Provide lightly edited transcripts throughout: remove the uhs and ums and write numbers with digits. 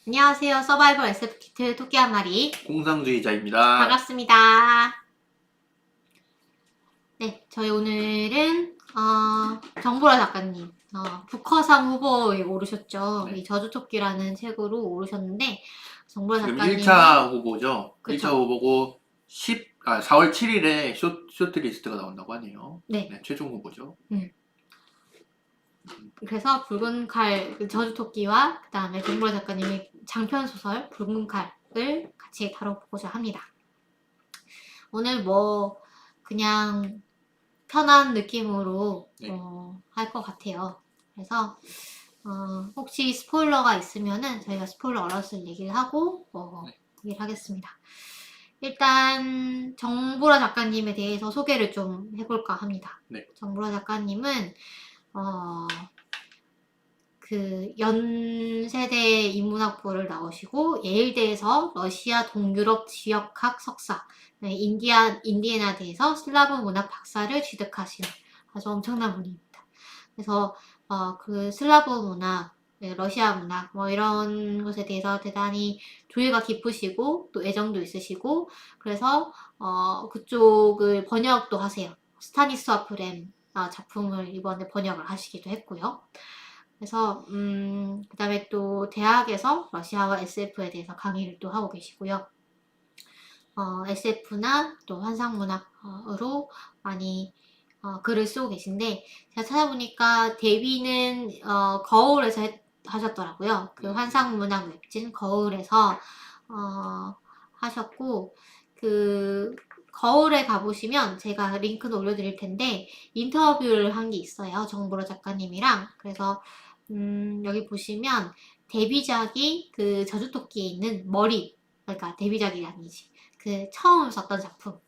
안녕하세요. 서바이벌 SF 키트 토끼 한 마리. 공상주의자입니다. 반갑습니다. 네, 저희 오늘은 정보라 작가님 북커상 후보에 오르셨죠. 네. 이 저주토끼라는 책으로 오르셨는데 정보라 지금 작가님은 1차 후보죠. 1차 그쵸? 후보고 4월 7일에 쇼트리스트가 나온다고 하네요. 네. 네, 최종 후보죠. 그래서 붉은 칼 그 저주토끼와 그 다음에 정보라 작가님의 장편 소설 붉은 칼을 같이 다뤄보고자 합니다. 오늘 그냥 편한 느낌으로 네. 할 것 같아요. 그래서 혹시 스포일러가 있으면은 저희가 스포일러 얼었을 얘기를 하고 네. 얘기를 하겠습니다. 일단 정보라 작가님에 대해서 소개를 좀 해볼까 합니다. 네. 정보라 작가님은 그 연세대 인문학부를 나오시고 예일대에서 러시아 동유럽 지역학 석사, 인디애나대에서 슬라브 문학 박사를 취득하신 아주 엄청난 분입니다. 그래서 그 슬라브 문학, 러시아 문학 이런 것에 대해서 대단히 조예가 깊으시고 또 애정도 있으시고 그래서 그쪽을 번역도 하세요. 스타니스와프 렘 작품을 이번에 번역을 하시기도 했고요. 그래서 그 다음에 또 대학에서 러시아와 SF에 대해서 강의를 또 하고 계시고요. SF나 또 환상문학으로 많이 글을 쓰고 계신데 제가 찾아보니까 데뷔는 거울에서 하셨더라고요. 그 환상문학 웹진 거울에서 하셨고 그 거울에 가보시면 제가 링크도 올려드릴 텐데 인터뷰를 한 게 있어요. 정보로 작가님이랑. 그래서 여기 보시면 데뷔작이 그 저주토끼에 있는 머리, 그러니까 데뷔작이 아니지. 그 처음 썼던 작품.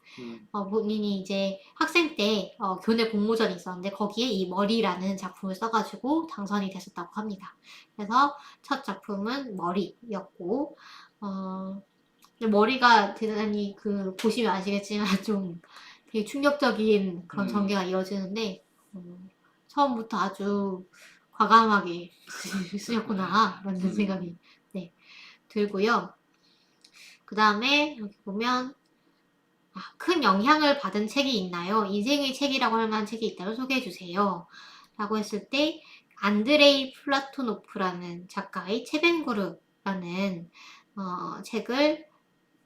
본인이 이제 학생 때 교내 공모전이 있었는데 거기에 이 머리라는 작품을 써가지고 당선이 됐었다고 합니다. 그래서 첫 작품은 머리였고 머리가 대단히 보시면 아시겠지만 좀 되게 충격적인 그런 전개가 이어지는데 처음부터 아주 과감하게 쓰셨구나 라는 생각이 들고요. 그 다음에 여기 보면 큰 영향을 받은 책이 있나요? 인생의 책이라고 할 만한 책이 있다면 소개해주세요. 라고 했을 때 안드레이 플라토노프라는 작가의 체벤구르라는 책을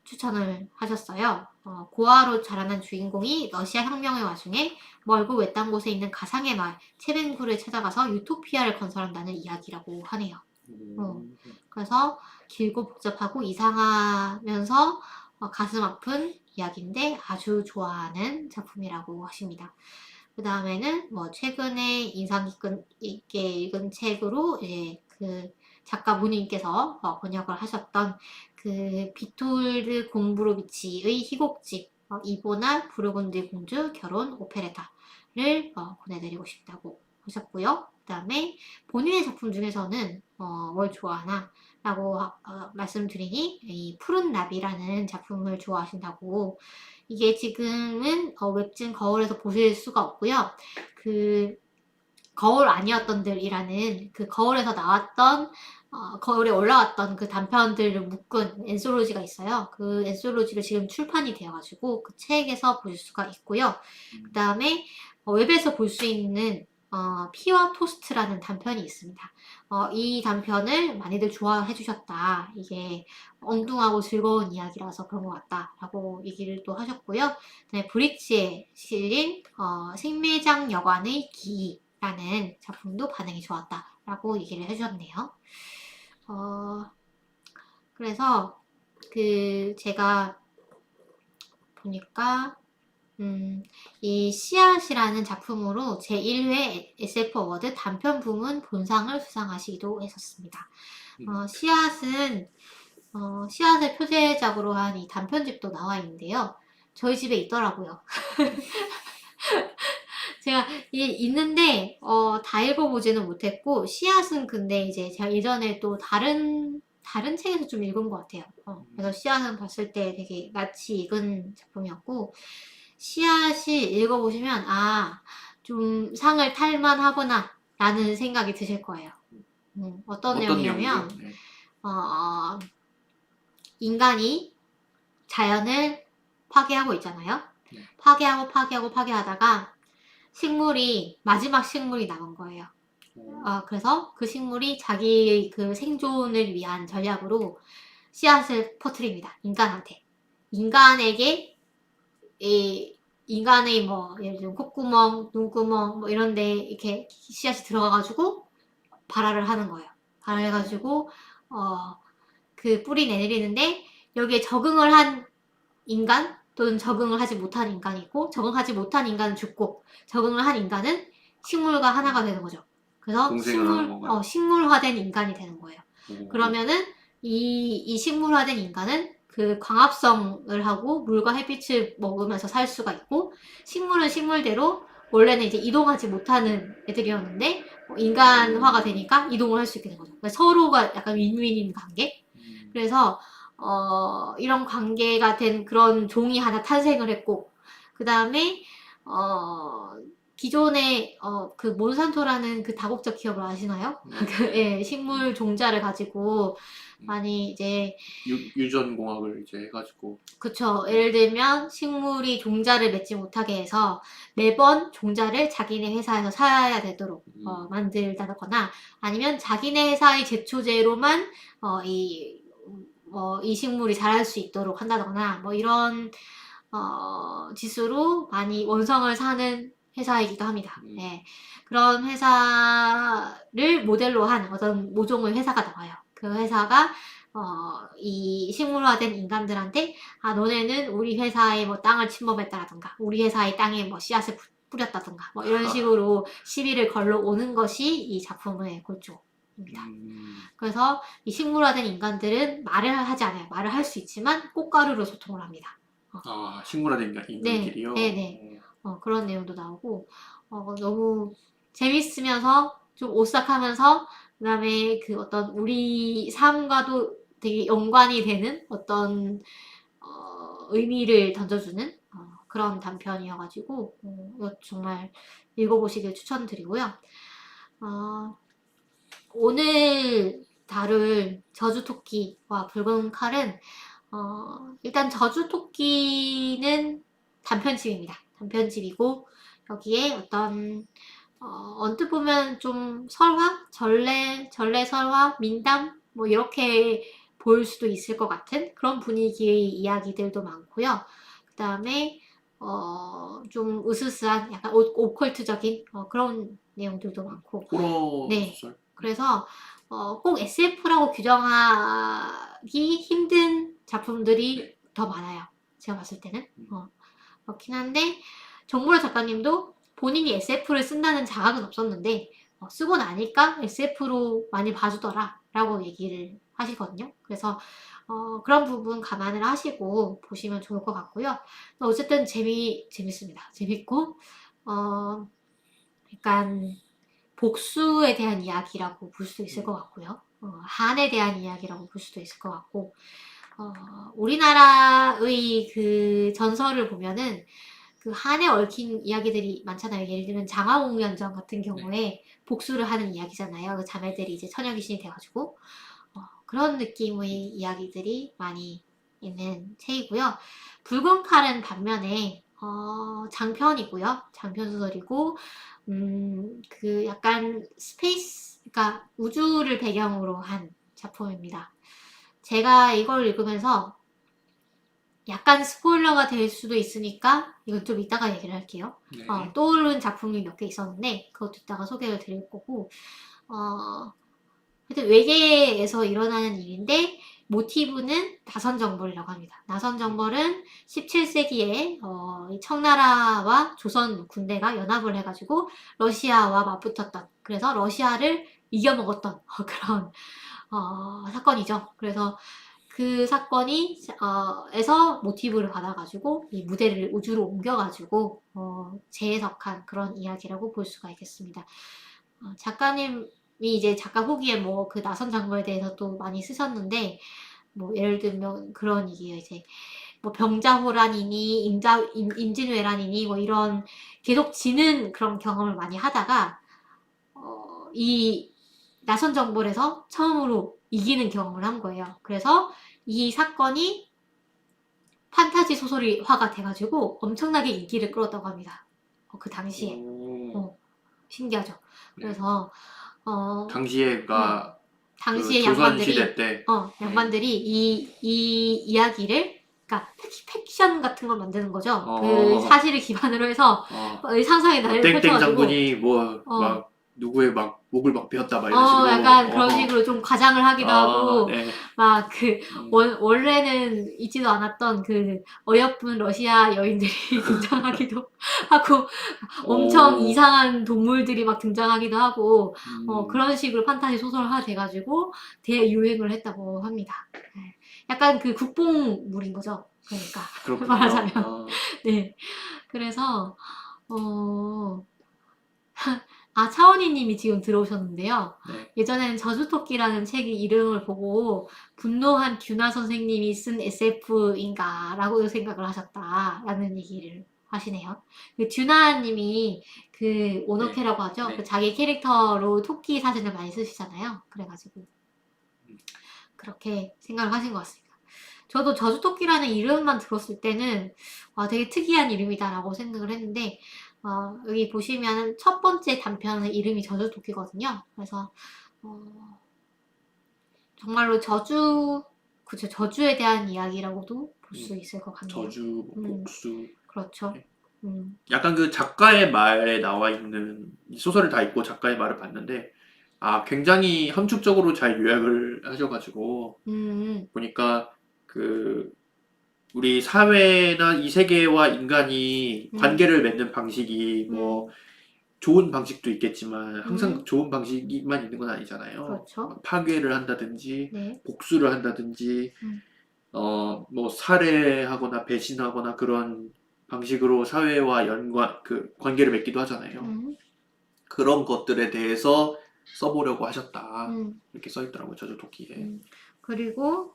추천을 하셨어요. 고아로 자라난 주인공이 러시아 혁명의 와중에 멀고 외딴 곳에 있는 가상의 마을 체벤구를 찾아가서 유토피아를 건설한다는 이야기라고 하네요. 그래서 길고 복잡하고 이상하면서 가슴 아픈 이야기인데 아주 좋아하는 작품이라고 하십니다. 그 다음에는 최근에 인상 깊게 읽은 책으로 이제 그 작가 본인께서 번역을 하셨던 그 비톨드 곰브로비치의 희곡집 이보나 부르곤디 공주 결혼 오페레타를 보내드리고 싶다고 하셨고요. 그 다음에 본인의 작품 중에서는 뭘 좋아하나 라고 말씀드리니 이 푸른 나비라는 작품을 좋아하신다고 이게 지금은 웹진 거울에서 보실 수가 없고요. 그 거울 아니었던들이라는 그 거울에서 나왔던 거울에 올라왔던 그 단편들을 묶은 엔솔로지가 있어요. 그 엔솔로지가 지금 출판이 되어가지고 그 책에서 보실 수가 있고요. 그 다음에 웹에서 볼 수 있는 피와 토스트라는 단편이 있습니다. 이 단편을 많이들 좋아해 주셨다. 이게 엉뚱하고 즐거운 이야기라서 그런 것 같다. 라고 얘기를 또 하셨고요. 네, 브릿지에 실린 생매장 여관의 기라는 작품도 반응이 좋았다라고 얘기를 해주셨네요. 그래서 제가 보니까 이 씨앗이라는 작품으로 제1회 SF 어워드 단편 부문 본상을 수상하시기도 했었습니다. 씨앗을 표제작으로 한 이 단편집도 나와 있는데요. 저희 집에 있더라고요. 제가 이게 있는데 다 읽어보지는 못했고 씨앗은 근데 이제 제가 예전에 또 다른 책에서 좀 읽은 것 같아요. 그래서 씨앗은 봤을 때 되게 낯이 익은 작품이었고 씨앗이 읽어보시면 좀 상을 탈만하구나 라는 생각이 드실 거예요. 어떤 내용이냐면 내용이죠? 네. 어, 인간이 자연을 파괴하고 있잖아요. 네. 파괴하다가 마지막 식물이 남은 거예요. 그래서 그 식물이 자기 그 생존을 위한 전략으로 씨앗을 퍼뜨립니다. 인간한테. 인간에게 인간의 뭐 예를 들면 콧구멍, 눈구멍 뭐 이런데 이렇게 씨앗이 들어가가지고 발화를 하는 거예요. 발화해가지고 그 뿌리 내리는데 여기에 적응을 한 인간 또는 적응을 하지 못한 인간이 있고 적응하지 못한 인간은 죽고 적응을 한 인간은 식물과 하나가 되는 거죠. 그래서 공생을 하는 건가요? 식물화된 인간이 되는 거예요. 그러면은 이 식물화된 인간은 그 광합성을 하고 물과 햇빛을 먹으면서 살 수가 있고 식물은 식물대로 원래는 이제 이동하지 못하는 애들이었는데 인간화가 되니까 이동을 할 수 있게 된 거죠. 그러니까 서로가 약간 윈윈인 관계. 그래서 이런 관계가 된 그런 종이 하나 탄생을 했고 그 다음에 기존에 그 몬산토라는 그 다국적 기업을 아시나요? 예, 식물 종자를 가지고 많이 이제 유전공학을 이제 해가지고 그쵸. 예를 들면 식물이 종자를 맺지 못하게 해서 매번 종자를 자기네 회사에서 사야 되도록 만들다거나 아니면 자기네 회사의 제초제로만 이 식물이 자랄 수 있도록 한다거나 뭐 이런 짓으로 많이 원성을 사는 회사이기도 합니다. 네. 그런 회사를 모델로 한 어떤 모종의 회사가 나와요. 그 회사가 이 식물화된 인간들한테 너네는 우리 회사의 뭐 땅을 침범했다라든가 우리 회사의 땅에 뭐 씨앗을 뿌렸다든가 뭐 이런 식으로 시비를 걸러오는 것이 이 작품의 골조입니다. 그래서 이 식물화된 인간들은 말을 하지 않아요. 말을 할 수 있지만 꽃가루로 소통을 합니다. 식물화된 인간들이요? 네. 그런 내용도 나오고 너무 재밌으면서 좀 오싹하면서 그 다음에 그 어떤 우리 삶과도 되게 연관이 되는 어떤 의미를 던져주는 그런 단편이어가지고 이거 정말 읽어보시길 추천드리고요. 오늘 다룰 저주토끼와 붉은 칼은 일단 저주토끼는 단편집입니다. 단편집이고 여기에 어떤 언뜻 보면 좀 설화, 전래 설화, 민담 뭐 이렇게 보일 수도 있을 것 같은 그런 분위기의 이야기들도 많고요. 그 다음에 좀 으스스한 약간 오컬트적인 그런 내용들도 많고 호러 네. 소설? 그래서 꼭 SF라고 규정하기 힘든 작품들이 더 많아요. 제가 봤을 때는. 그렇긴 한데 정보라 작가님도 본인이 SF를 쓴다는 자각은 없었는데 쓰고 나니까 SF로 많이 봐주더라 라고 얘기를 하시거든요. 그래서 그런 부분 감안을 하시고 보시면 좋을 것 같고요. 어쨌든 재밌습니다. 재밌고 약간 복수에 대한 이야기라고 볼 수도 있을 것 같고요. 한에 대한 이야기라고 볼 수도 있을 것 같고 우리나라의 그 전설을 보면은 그 한에 얽힌 이야기들이 많잖아요. 예를 들면 장화홍련전 같은 경우에 복수를 하는 이야기잖아요. 그 자매들이 이제 처녀 귀신이 돼가지고 그런 느낌의 이야기들이 많이 있는 책이고요. 붉은 칼은 반면에 장편이고요. 장편 소설이고 그 약간 그러니까 우주를 배경으로 한 작품입니다. 제가 이걸 읽으면서 약간 스포일러가 될 수도 있으니까 이건 좀 이따가 얘기를 할게요. 네. 떠오른 작품이 몇 개 있었는데 그것도 이따가 소개를 드릴 거고 하여튼 외계에서 일어나는 일인데 모티브는 나선정벌이라고 합니다. 나선정벌은 17세기에 청나라와 조선 군대가 연합을 해가지고 러시아와 맞붙었던 그래서 러시아를 이겨먹었던 그런 사건이죠. 그래서 그 사건이 에서 모티브를 받아가지고 이 무대를 우주로 옮겨가지고 재해석한 그런 이야기라고 볼 수가 있겠습니다. 작가님이 이제 작가 후기에 뭐 그 나선 장군에 대해서 또 많이 쓰셨는데 뭐 예를 들면 그런 얘기예요. 이제 뭐 병자호란이니 임진왜란이니 뭐 이런 계속 지는 그런 경험을 많이 하다가 이 나선 정벌에서 처음으로 이기는 경험을 한 거예요. 그래서 이 사건이 판타지 소설화가 돼가지고 엄청나게 인기를 끌었다고 합니다. 그 당시에. 오. 신기하죠. 네. 그래서 당시에가 그 당시에 조선시대 때 양반들이 이 이야기를, 그러니까 팩션 같은 걸 만드는 거죠. 그 어. 사실을 기반으로 해서 상상의 나래를 땡땡 펼쳐가지고 장군이 뭐 막 누구의 막 목을 막 베었다 막 이런 식으로 약간 그런 식으로 좀 과장을 하기도 하고, 네. 막 원래는 있지도 않았던 그 어여쁜 러시아 여인들이 등장하기도 하고, 엄청 오. 이상한 동물들이 막 등장하기도 하고, 음. 그런 식으로 판타지 소설화 돼가지고 대유행을 했다고 합니다. 네. 약간 그 국뽕물인 거죠. 그러니까 그렇군요. 말하자면. 네. 그래서 차원희 님이 지금 들어오셨는데요. 네. 예전에는 저주토끼라는 책의 이름을 보고 분노한 듀나 선생님이 쓴 SF인가 라고 생각을 하셨다라는 얘기를 하시네요. 그 듀나 님이 그 오노케라고 하죠. 네. 그 자기 캐릭터로 토끼 사진을 많이 쓰시잖아요. 그래가지고 그렇게 생각을 하신 것 같습니다. 저도 저주토끼라는 이름만 들었을 때는 되게 특이한 이름이다라고 생각을 했는데, 여기 보시면 첫 번째 단편의 이름이 저주토끼거든요. 그래서 정말로 그쵸, 저주에 대한 이야기라고도 볼 수 있을 것 같네요. 저주, 복수. 그렇죠. 네. 약간 그 작가의 말에 나와 있는 소설을 다 읽고 작가의 말을 봤는데 굉장히 함축적으로 잘 요약을 하셔가지고 보니까 그 우리 사회나 이 세계와 인간이 관계를 맺는 방식이 뭐 좋은 방식도 있겠지만 항상 좋은 방식만 있는 건 아니잖아요. 그렇죠. 파괴를 한다든지 네. 복수를 한다든지 뭐 살해하거나 배신하거나 그런 방식으로 사회와 그 관계를 맺기도 하잖아요. 그런 것들에 대해서 써보려고 하셨다. 이렇게 써있더라고요, 저주토끼에. 그리고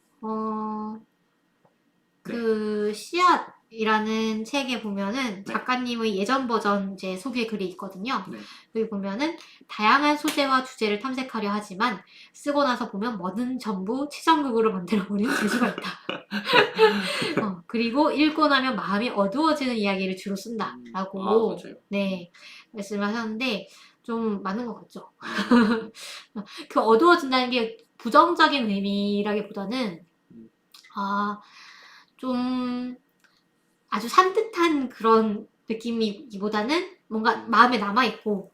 그 씨앗이라는 책에 보면은 작가님의 예전 버전 이제 소개 글이 있거든요. 네. 여기 보면은 다양한 소재와 주제를 탐색하려 하지만 쓰고 나서 보면 뭐든 전부 치정극으로 만들어버리는 재주가 있다. 그리고 읽고 나면 마음이 어두워지는 이야기를 주로 쓴다라고 맞아요. 네 말씀하셨는데 좀 맞는 것 같죠. 그 어두워진다는 게 부정적인 의미라기보다는 좀 아주 산뜻한 그런 느낌이기보다는 뭔가 마음에 남아있고,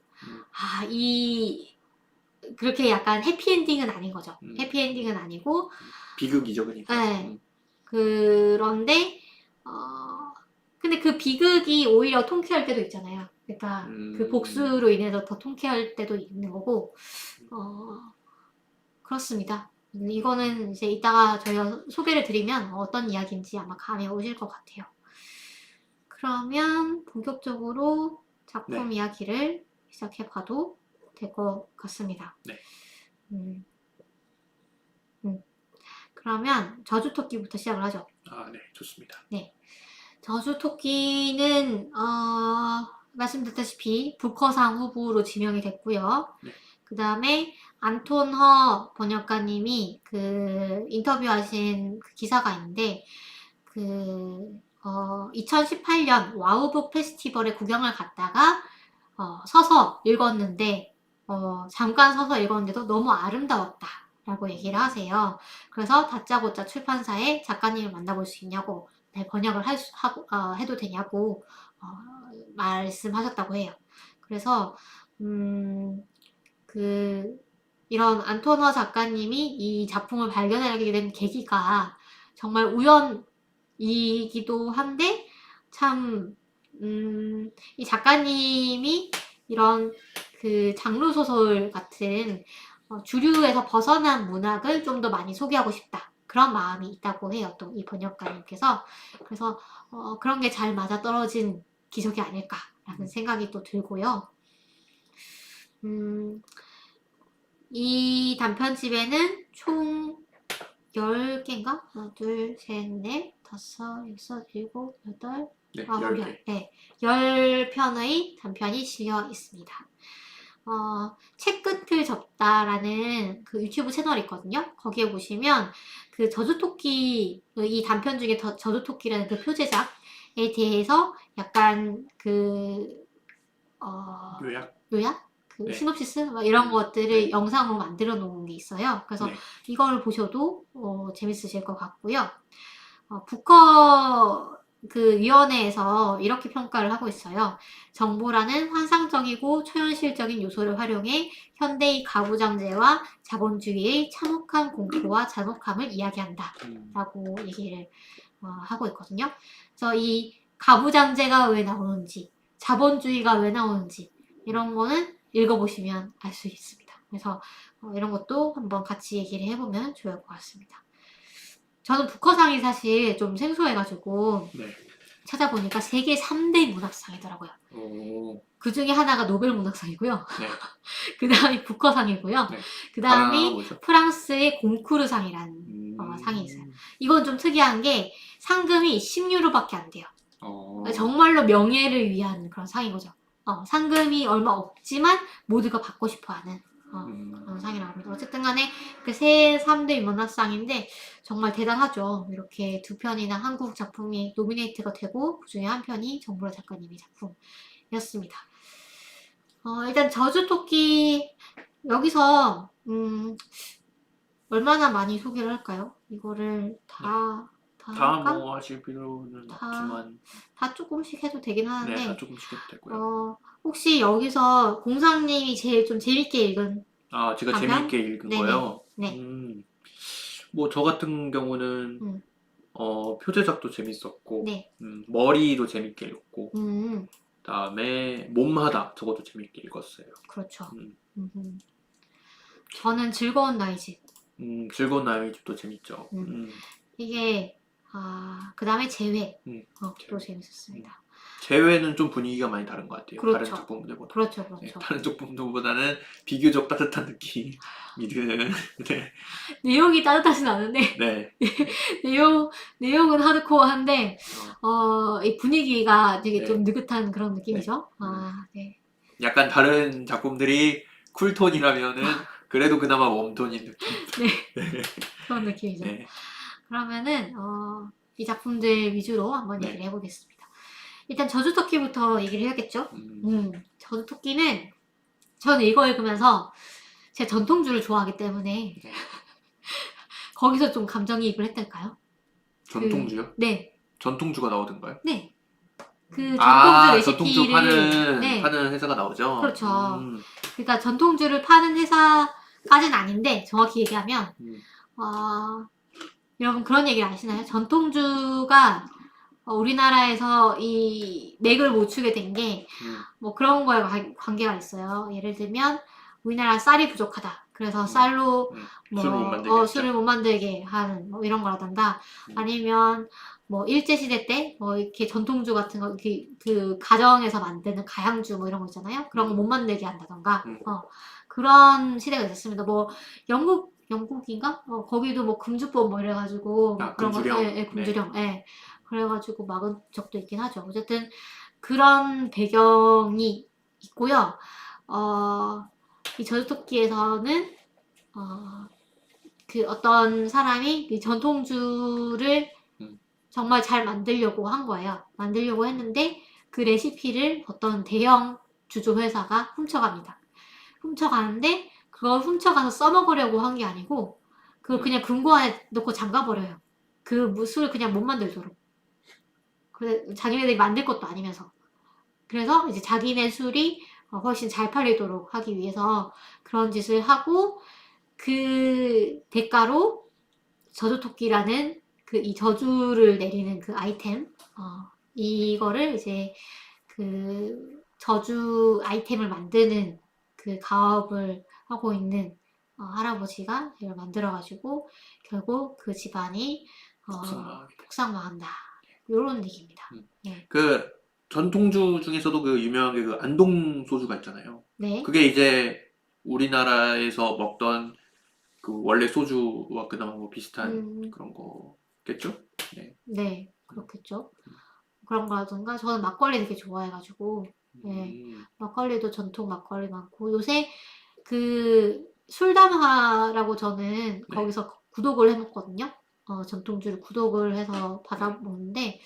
그렇게 약간 해피엔딩은 아닌 거죠. 해피엔딩은 아니고, 비극이죠, 그러니까. 네. 그런데, 근데 그 비극이 오히려 통쾌할 때도 있잖아요. 그러니까 그 복수로 인해서 더 통쾌할 때도 있는 거고, 그렇습니다. 이거는 이제 이따가 저희가 소개를 드리면 어떤 이야기인지 아마 감이 오실 것 같아요. 그러면 본격적으로 작품 이야기를 시작해봐도 될 것 같습니다. 네. 그러면 저주토끼부터 시작을 하죠. 네, 좋습니다. 네. 저주토끼는 말씀드렸다시피 부커상 후보로 지명이 됐고요. 그 다음에 안톤 허 번역가님이 그 인터뷰하신 그 기사가 있는데 2018년 와우북 페스티벌에 구경을 갔다가 서서 읽었는데 잠깐 서서 읽었는데도 너무 아름다웠다 라고 얘기를 하세요. 그래서 다짜고짜 출판사에 작가님을 만나볼 수 있냐고, 번역을 해도 되냐고 말씀하셨다고 해요. 그래서 이런 안토너 작가님이 이 작품을 발견하게 된 계기가 정말 우연이기도 한데, 참, 이 작가님이 이런 그 장르소설 같은 주류에서 벗어난 문학을 좀 더 많이 소개하고 싶다. 그런 마음이 있다고 해요. 또 이 번역가님께서. 그래서 그런 게 잘 맞아떨어진 기적이 아닐까라는 생각이 또 들고요. 이 단편집에는 총 10개인가? 하나, 둘, 셋, 넷, 다섯, 여섯, 일곱, 여덟, 아홉, 열. 네, 10편의 단편이 실려 있습니다. 채끝을 접다라는 그 유튜브 채널이 있거든요. 거기에 보시면 그 저주토끼, 이 단편 중에 저주토끼라는 그 표제작에 대해서 약간 요약? 요약? 그 네. 시놉시스? 막 이런 것들을 네. 영상으로 만들어 놓은 게 있어요. 그래서 네. 이걸 보셔도 재밌으실 것 같고요. 부커 그 위원회에서 이렇게 평가를 하고 있어요. 정보라는 환상적이고 초현실적인 요소를 활용해 현대의 가부장제와 자본주의의 참혹한 공포와 잔혹함을 이야기한다. 라고 얘기를 하고 있거든요. 그래서 이 가부장제가 왜 나오는지, 자본주의가 왜 나오는지 이런 거는 읽어보시면 알 수 있습니다. 그래서 이런 것도 한번 같이 얘기를 해보면 좋을 것 같습니다. 저는 부커상이 사실 좀 생소해가지고 네. 찾아보니까 세계 3대 문학상이더라고요. 오. 그 중에 하나가 노벨 문학상이고요. 네. 그 다음이 부커상이고요. 네. 그 다른 하나 다음이 뭐죠? 프랑스의 공쿠르상이라는 상이 있어요. 이건 좀 특이한 게 상금이 10유로밖에 안 돼요. 정말로 명예를 위한 그런 상인 거죠. 상금이 얼마 없지만 모두가 받고 싶어하는 그런 상이라고 합니다. 어쨌든 간에 그 세 3대 문학상인데 정말 대단하죠. 이렇게 두 편이나 한국 작품이 노미네이트가 되고 그중에 한 편이 정보라 작가님의 작품이었습니다. 일단 저주토끼 여기서 얼마나 많이 소개를 할까요? 이거를 다 할까? 뭐 하실 필요는 없지만 다 조금씩 해도 되긴 네, 하는데 다 조금씩 해도 되고요. 혹시 여기서 공상님이 제일 좀 재밌게 읽은 제가 단편? 재미있게 읽은 네네. 거요? 네. 뭐 저 같은 경우는 표제작도 재밌었고 네. 머리도 재밌게 읽었고 음, 그다음에 몸하다 저것도 재밌게 읽었어요. 그렇죠. 저는 즐거운 나이집. 즐거운 나의 집도 재밌죠. 이게 그 다음에 재회. 또 재회. 재밌었습니다. 재회는 좀 분위기가 많이 다른 것 같아요. 그렇죠. 다른 작품들보다. 그렇죠. 네, 다른 작품들보다는 비교적 따뜻한 느낌이 드는. 네. 내용이 따뜻하진 않은데 네. 내용은 하드코어한데 이 분위기가 되게 네. 좀 느긋한 그런 느낌이죠. 네. 네. 약간 다른 작품들이 쿨톤이라면은 그래도 그나마 웜톤인 느낌. 네. 그런 느낌이죠. 네. 그러면은 이 작품들 위주로 한번 얘기를 해보겠습니다. 일단 저주토끼부터 얘기를 해야겠죠. 저주토끼는 저는 이거 읽으면서 제 전통주를 좋아하기 때문에 거기서 좀 감정이입을 했달까요? 전통주요? 네. 전통주가 나오던가요? 네. 그 전통주 전통주 레시피를 파는 회사가 나오죠? 그렇죠. 그러니까 전통주를 파는 회사까지는 아닌데 정확히 얘기하면 여러분 그런 얘기를 아시나요? 전통주가 우리나라에서 이 맥을 못 추게 된 게 뭐 그런 거에 관계가 있어요. 예를 들면 우리나라 쌀이 부족하다. 그래서 쌀로 술을 못 만들게 하는 뭐 이런 거라던가 아니면 뭐 일제시대 때 뭐 이렇게 전통주 같은 거 이렇게 그 가정에서 만드는 가양주 뭐 이런 거 있잖아요. 그런 거 못 만들게 한다던가 그런 시대가 있었습니다. 뭐 영국인가? 거기도 뭐 금주법 뭐 이래가지고 그런 금주령. 거, 금주령, 예. 그래가지고 막은 적도 있긴 하죠. 어쨌든 그런 배경이 있고요. 이 저주토끼에서는 그 어떤 사람이 이 전통주를 정말 잘 만들려고 한 거예요. 만들려고 했는데 그 레시피를 어떤 대형 주조 회사가 훔쳐갑니다. 훔쳐가는데 그걸 훔쳐가서 써먹으려고 한 게 아니고 그걸 그냥 금고 안에 넣고 잠가버려요. 그 술을 그냥 못 만들도록. 그래 자기네들이 만들 것도 아니면서. 그래서 이제 자기네 술이 훨씬 잘 팔리도록 하기 위해서 그런 짓을 하고 그 대가로 저주토끼라는 그 이 저주를 내리는 그 아이템 이거를 이제 그 저주 아이템을 만드는 그 가업을 하고 있는 할아버지가 이걸 만들어가지고 결국 그 집안이 폭삭망한다. 이런 얘기입니다. 네. 그 전통주 중에서도 그 유명한 게 그 안동 소주가 있잖아요. 네. 그게 이제 우리나라에서 먹던 그 원래 소주와 그나마 뭐 비슷한 그런 거겠죠? 네. 네, 그렇겠죠. 그런 거라던가 저는 막걸리 되게 좋아해가지고 네. 막걸리도 전통 막걸리 많고 요새 그 술담화라고 저는 네. 거기서 구독을 해놓거든요. 전통주를 구독을 해서 받아 먹는데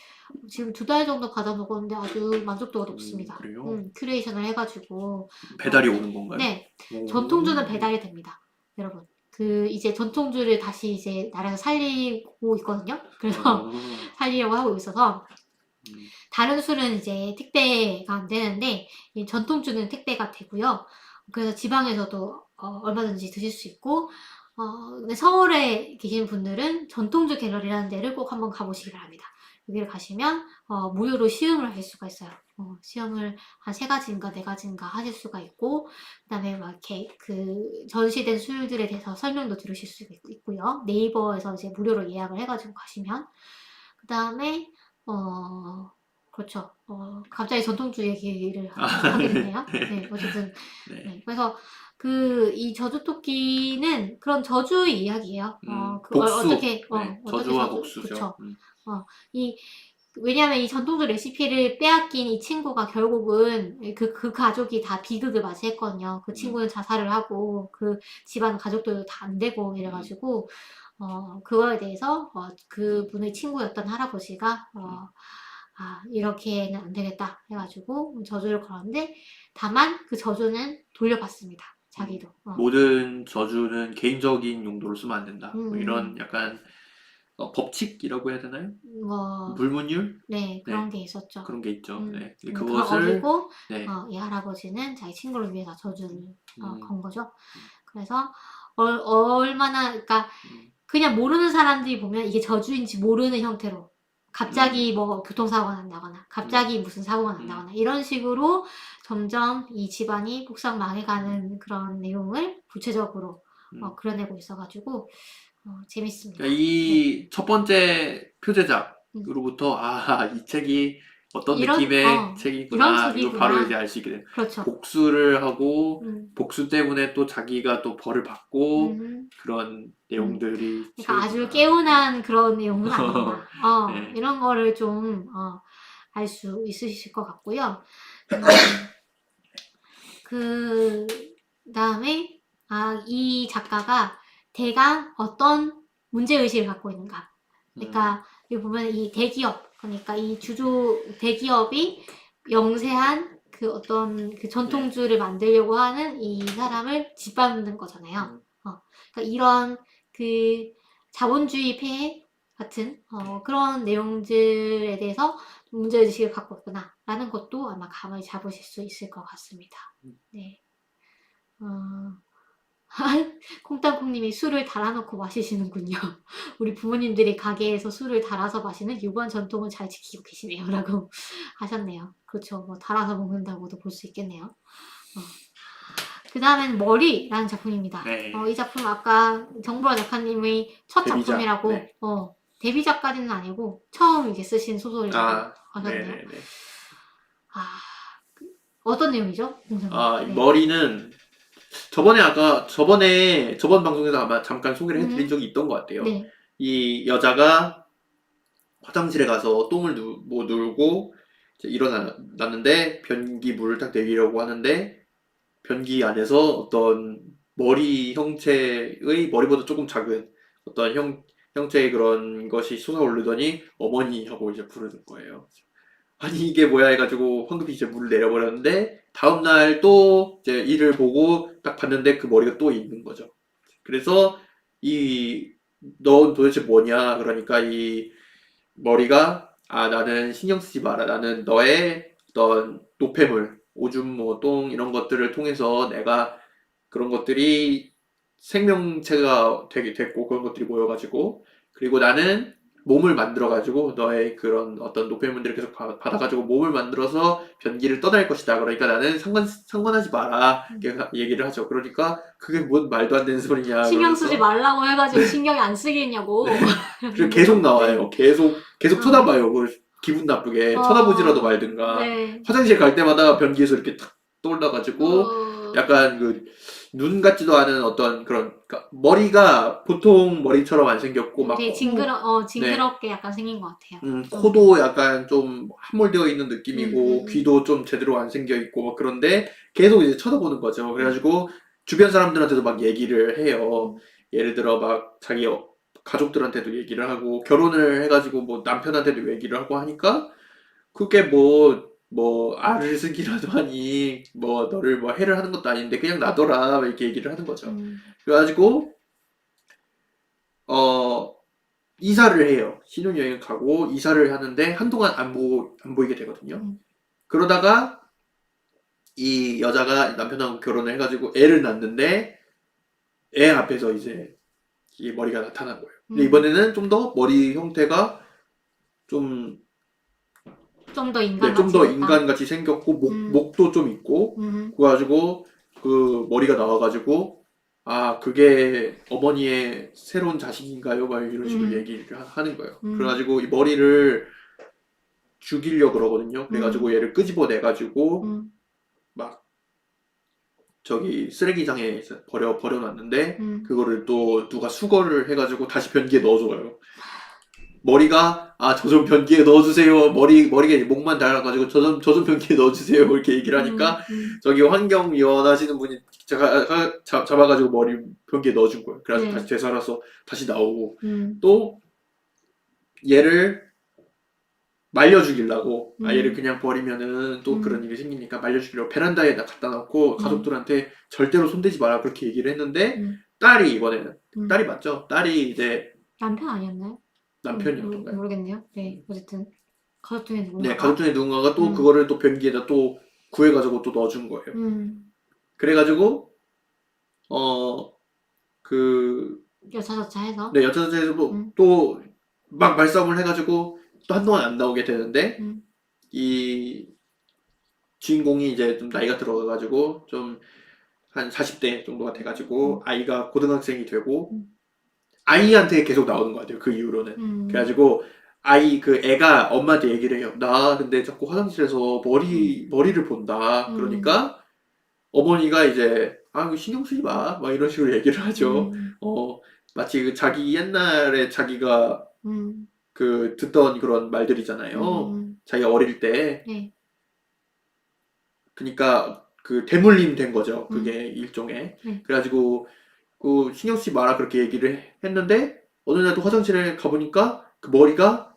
지금 2달 정도 받아 먹었는데 아주 만족도가 높습니다. 그래요? 큐레이션을 해가지고 배달이 오는 건가요? 네, 오. 전통주는 배달이 됩니다, 여러분. 그 이제 전통주를 다시 이제 나라에서 살리고 있거든요. 그래서 살리려고 하고 있어서 다른 술은 이제 택배가 안 되는데 이 전통주는 택배가 되고요. 그래서 지방에서도 얼마든지 드실 수 있고 근데 서울에 계신 분들은 전통주 갤러리라는 데를 꼭 한번 가보시기 바랍니다. 여기를 가시면 무료로 시음을 하실 수가 있어요. 시음을 한 3가지인가 4가지인가 하실 수가 있고 그다음에 막 이렇게 그 전시된 술들에 대해서 설명도 들으실 수 있고요. 네이버에서 이제 무료로 예약을 해가지고 가시면 그다음에 그렇죠. 갑자기 전통주 얘기를 하게 됐네요. 네, 어쨌든 네. 네, 그래서 이 저주토끼는 그런 저주의 이야기예요. 복수. 어떻게 네, 어떻게 저주와 복수죠. 그쵸. 왜냐하면 이 전통주 레시피를 빼앗긴 이 친구가 결국은 그 가족이 다 비극을 맞이했거든요. 그 친구는 자살을 하고 그 집안 가족들도 다 안 되고 이래가지고 그거에 대해서 그분의 친구였던 할아버지가 이렇게는 안 되겠다 해가지고 저주를 걸었는데 다만 그 저주는 돌려받습니다. 자기도. 모든 저주는 개인적인 용도로 쓰면 안 된다. 뭐 음. 이런 약간 법칙이라고 해야 되나요? 뭐 불문율? 네, 그런 게 있었죠. 그런 게 있죠. 네. 그걸 그것을 어기고 네. 이 할아버지는 자기 친구를 위해서 저주를 건 거죠. 음. 그래서 얼마나 그러니까 그냥 모르는 사람들이 보면 이게 저주인지 모르는 형태로 갑자기 뭐 교통사고가 난다거나 갑자기 무슨 사고가 난다거나 이런 식으로 점점 이 집안이 폭삭 망해가는 그런 내용을 구체적으로 그려내고 있어가지고 재밌습니다. 그러니까 이 첫 번째 표제작으로부터 이 책이 어떤 느낌의 책이구나 이런 이거 바로 이제 알 수 있게 돼요. 그렇죠. 복수를 하고 복수 때문에 또 자기가 또 벌을 받고 그런 내용들이 그러니까 아주 개운한 그런 내용은 아닙니다. 네. 이런 거를 좀 알 수 있으실 것 같고요. 그 다음에 이 작가가 대강 어떤 문제의식을 갖고 있는가. 그러니까 여기 보면 이 대기업, 그러니까 이 대기업이 영세한 그 어떤 그 전통주를 만들려고 하는 이 사람을 짓밟는 거잖아요. 그러니까 이런 그 자본주의 폐해 같은 그런 내용들에 대해서 문제의식을 갖고 있구나라는 것도 아마 감을 잡으실 수 있을 것 같습니다. 네. 콩땅콩님이 술을 달아놓고 마시시는군요. 우리 부모님들이 가게에서 술을 달아서 마시는 유구한 전통을 잘 지키고 계시네요. 라고 하셨네요. 그렇죠. 뭐 달아서 먹는다고도 볼 수 있겠네요. 그 다음엔 머리라는 작품입니다. 네. 이 작품 아까 정보라 작가님의 첫 데뷔작, 작품이라고 네. 데뷔작까지는 아니고 처음 이제 쓰신 소설이라고 하셨네요. 네네네. 어떤 내용이죠? 네. 머리는 저번 방송에서 아마 잠깐 소개를 해드린 적이 있던 것 같아요. 네. 이 여자가 화장실에 가서 똥을 누르고 일어났는데 변기 물을 딱 내리려고 하는데 변기 안에서 어떤 머리 형체의 머리보다 조금 작은 어떤 형체의 그런 것이 솟아오르더니 어머니 하고 이제 부르는 거예요. 아니 이게 뭐야 해가지고 황급히 이제 물을 내려버렸는데 다음날 또 이제 이를 보고 딱 봤는데 그 머리가 또 있는 거죠. 그래서 넌 도대체 뭐냐 그러니까 이 머리가 나는 신경 쓰지 마라. 나는 너의 어떤 노폐물, 오줌, 뭐 똥 이런 것들을 통해서 내가 그런 것들이 생명체가 되게 됐고 그런 것들이 모여가지고 그리고 나는 몸을 만들어가지고 너의 그런 어떤 노폐물들을 계속 받아가지고 몸을 만들어서 변기를 떠날 것이다. 그러니까 나는 상관하지 마라. 얘기를 하죠. 그러니까 그게 뭔 말도 안 되는 소리냐. 신경 쓰지 말라고 해가지고 신경이 안 쓰겠냐고. 그리고 계속 나와요. 계속 쳐다봐요. 그걸 기분 나쁘게 쳐다보지라도 말든가. 네. 화장실 갈 때마다 변기에서 이렇게 탁 떠올라가지고 약간 눈 같지도 않은 어떤 그런 그러니까 머리가 보통 머리처럼 안 생겼고 막 되게 네, 징그럽게 약간 생긴 것 같아요. 코도 약간 좀 함몰되어 있는 느낌이고 음. 귀도 좀 제대로 안 생겨 있고 막 그런데 계속 이제 쳐다보는 거죠. 그래가지고 주변 사람들한테도 막 얘기를 해요. 예를 들어 막 자기 가족들한테도 얘기를 하고 결혼을 해가지고 뭐 남편한테도 얘기를 하고 하니까 그게 뭐 아르스기라도 하니 뭐 너를 뭐 해를 하는 것도 아닌데 그냥 놔둬라 이렇게 얘기를 하는 거죠. 그래가지고 어 이사를 해요. 신혼여행 가고 이사를 하는데 한동안 안 보이게 되거든요. 그러다가 이 여자가 남편하고 결혼을 해가지고 애를 낳는데 애 앞에서 이제 이 머리가 나타난 거예요. 근데 이번에는 좀 더 머리 형태가 좀 좀 더 네, 좀 인간같이 더 됐다. 인간같이 생겼고 음. 목도 좀 있고 음. 그래가지고 그 머리가 나와가지고 아 그게 어머니의 새로운 자식인가요? 막 이런 식으로 얘기를 하는 거예요. 그래가지고 이 머리를 죽이려 그러거든요. 그래가지고 얘를 끄집어내가지고 막 저기 쓰레기장에 버려놨는데 그거를 또 누가 수거를 해가지고 다시 변기에 넣어줘요. 머리가 아 저 좀 변기에 넣어주세요. 머리가 목만 달아가지고 저 좀 변기에 넣어주세요. 이렇게 얘기를 하니까 저기 환경위원 하시는 분이 잡아가지고 머리 변기에 넣어준 거예요. 그래서 네. 다시 되살아서 다시 나오고 또 얘를 말려 죽이려고 얘를 그냥 버리면은 또 그런 일이 생기니까 말려 죽이려고 베란다에다 갖다 놓고 가족들한테 절대로 손대지 마라 그렇게 얘기를 했는데 딸이 이번에는 딸이 맞죠? 딸이 이제 남편 아니었나요? 남편이었던가요? 모르겠네요. 네, 어쨌든 가족 중에 네, 누군가가 가족 중에 누군가가 또 그거를 또 변기에다 또 구해가지고 또 넣어준 거예요. 그래가지고 그 여차저차해서 네, 여차저차해서 또 막 말싸움을 해가지고 또 한동안 안 나오게 되는데 이 주인공이 이제 좀 나이가 들어가가지고 좀 한 40대 정도가 돼가지고 아이가 고등학생이 되고 아이한테 계속 나오는 것 같아요. 그 이후로는. 그래가지고 그 애가 엄마한테 얘기를 해요. 나 근데 자꾸 화장실에서 머리를 본다. 그러니까 어머니가 이제 아 이거 신경 쓰지 마. 막 이런 식으로 얘기를 하죠. 마치 그 자기 옛날에 자기가 그 듣던 그런 말들이잖아요. 자기가 어릴 때. 네. 그러니까 그 대물림 된 거죠. 그게 일종의. 그래가지고 그 신경 쓰지 마라 그렇게 얘기를 했는데 어느 날 또 화장실에 가보니까 그 머리가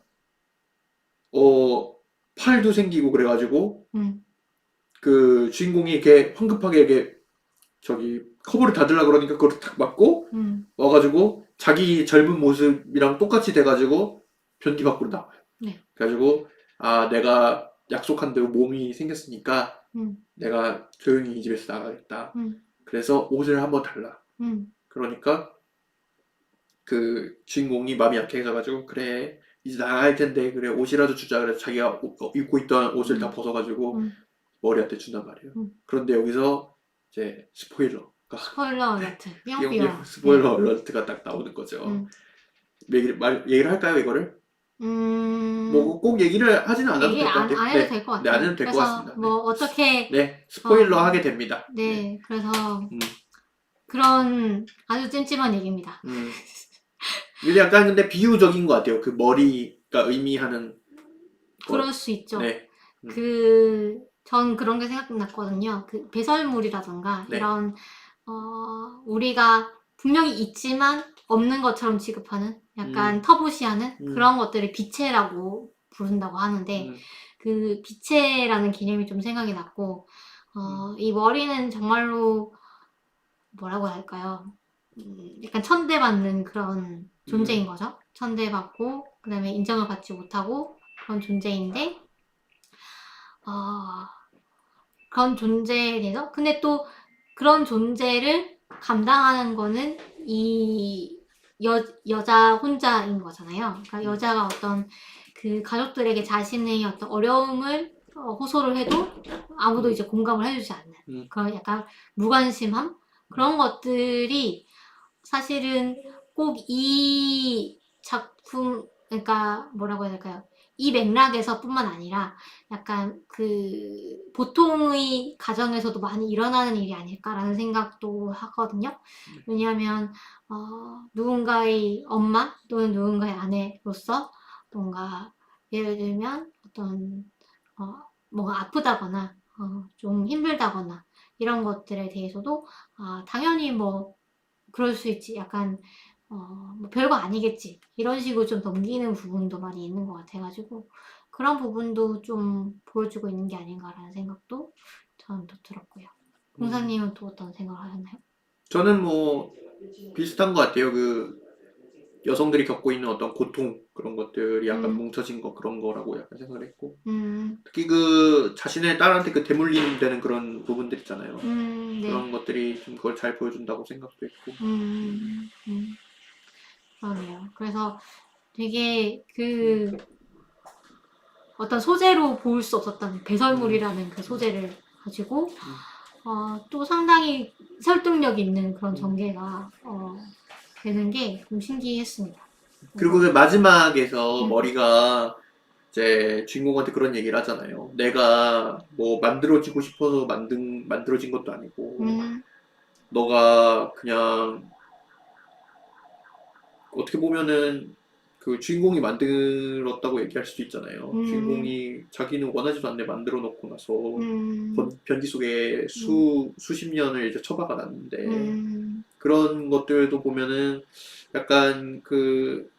팔도 생기고 그래가지고 그 주인공이 이렇게 황급하게 이렇게 저기 커브를 닫으려고 그러니까 그걸 탁 맞고 와가지고 자기 젊은 모습이랑 똑같이 돼가지고 변기 밖으로 나와요. 네. 그래가지고 아 내가 약속한 대로 몸이 생겼으니까 내가 조용히 이 집에서 나가겠다. 그래서 옷을 한번 달라. 그러니까 그 주인공이 마음이 약해져가지고 그래 이제 나갈 텐데 그래 옷이라도 주자. 그래서 자기가 입고 있던 옷을 다 벗어가지고 머리한테 준단 말이에요. 그런데 여기서 이제 스포일러 알러트. 뿅뿅. 스포일러 알러트가 딱 나오는 거죠. 얘기를 할까요 이거를? 뭐 꼭 얘기를 하지는 않아도 얘기 될 것 같아요. 안 해도 될 것 같아요. 네, 안 해도 될 것 그래서 같습니다. 뭐 어떻게 네, 스포일러 하게 됩니다. 네, 그래서 그런 아주 찜찜한 얘기입니다. 이게 약간 근데 비유적인 것 같아요. 그 머리가 의미하는 그럴 수 있죠. 네. 전 그런 게 생각났거든요. 그 배설물이라던가 네. 이런 우리가 분명히 있지만 없는 것처럼 취급하는 약간 터부시하는 그런 것들을 비체라고 부른다고 하는데 그 비체라는 개념이 좀 생각이 났고 이 머리는 정말로 뭐라고 해야 할까요? 약간 천대받는 그런 존재인 거죠. 천대받고 그다음에 인정을 받지 못하고 그런 존재인데 그런 존재에 대해서 근데 또 그런 존재를 감당하는 거는 이 여자 혼자인 거잖아요. 그러니까 여자가 어떤 그 가족들에게 자신의 어떤 어려움을 호소를 해도 아무도 이제 공감을 해주지 않는 그런 약간 무관심함 그런 것들이 사실은 꼭 이 작품 그러니까 뭐라고 해야 될까요? 이 맥락에서뿐만 아니라 약간 그 보통의 가정에서도 많이 일어나는 일이 아닐까라는 생각도 하거든요. 왜냐하면 누군가의 엄마 또는 누군가의 아내로서 뭔가 예를 들면 어떤 뭔가 아프다거나 좀 힘들다거나 이런 것들에 대해서도 당연히 뭐 그럴 수 있지. 약간 뭐 별거 아니겠지. 이런 식으로 좀 넘기는 부분도 많이 있는 것 같아가지고 그런 부분도 좀 보여주고 있는 게 아닌가라는 생각도 저는 또 들었고요. 공사님은 또 어떤 생각을 하셨나요? 저는 뭐 비슷한 것 같아요. 그 여성들이 겪고 있는 어떤 고통 그런 것들이 약간 뭉쳐진 거 그런 거라고 약간 생각을 했고 특히 그 자신의 딸한테 그 대물림 되는 그런 부분들 있잖아요. 네. 그런 것들이 좀 그걸 잘 보여준다고 생각도 했고 그러네요. 그래서 되게 그 어떤 소재로 볼 수 없었던 배설물이라는 그 소재를 가지고 또 상당히 설득력 있는 그런 전개가 되는 게 좀 신기했습니다. 그리고 그 마지막에서 음. 머리가 이제 주인공한테 그런 얘기를 하잖아요. 내가 뭐 만들어지고 싶어서 만들어진 것도 아니고 너가 그냥 어떻게 보면은 그 주인공이 만들었다고 얘기할 수도 있잖아요. 주인공이 자기는 원하지도 않는데 만들어 놓고 나서 변기 속에 수십 년을 이제 처박아 놨는데 그런 것들도 보면은 약간 그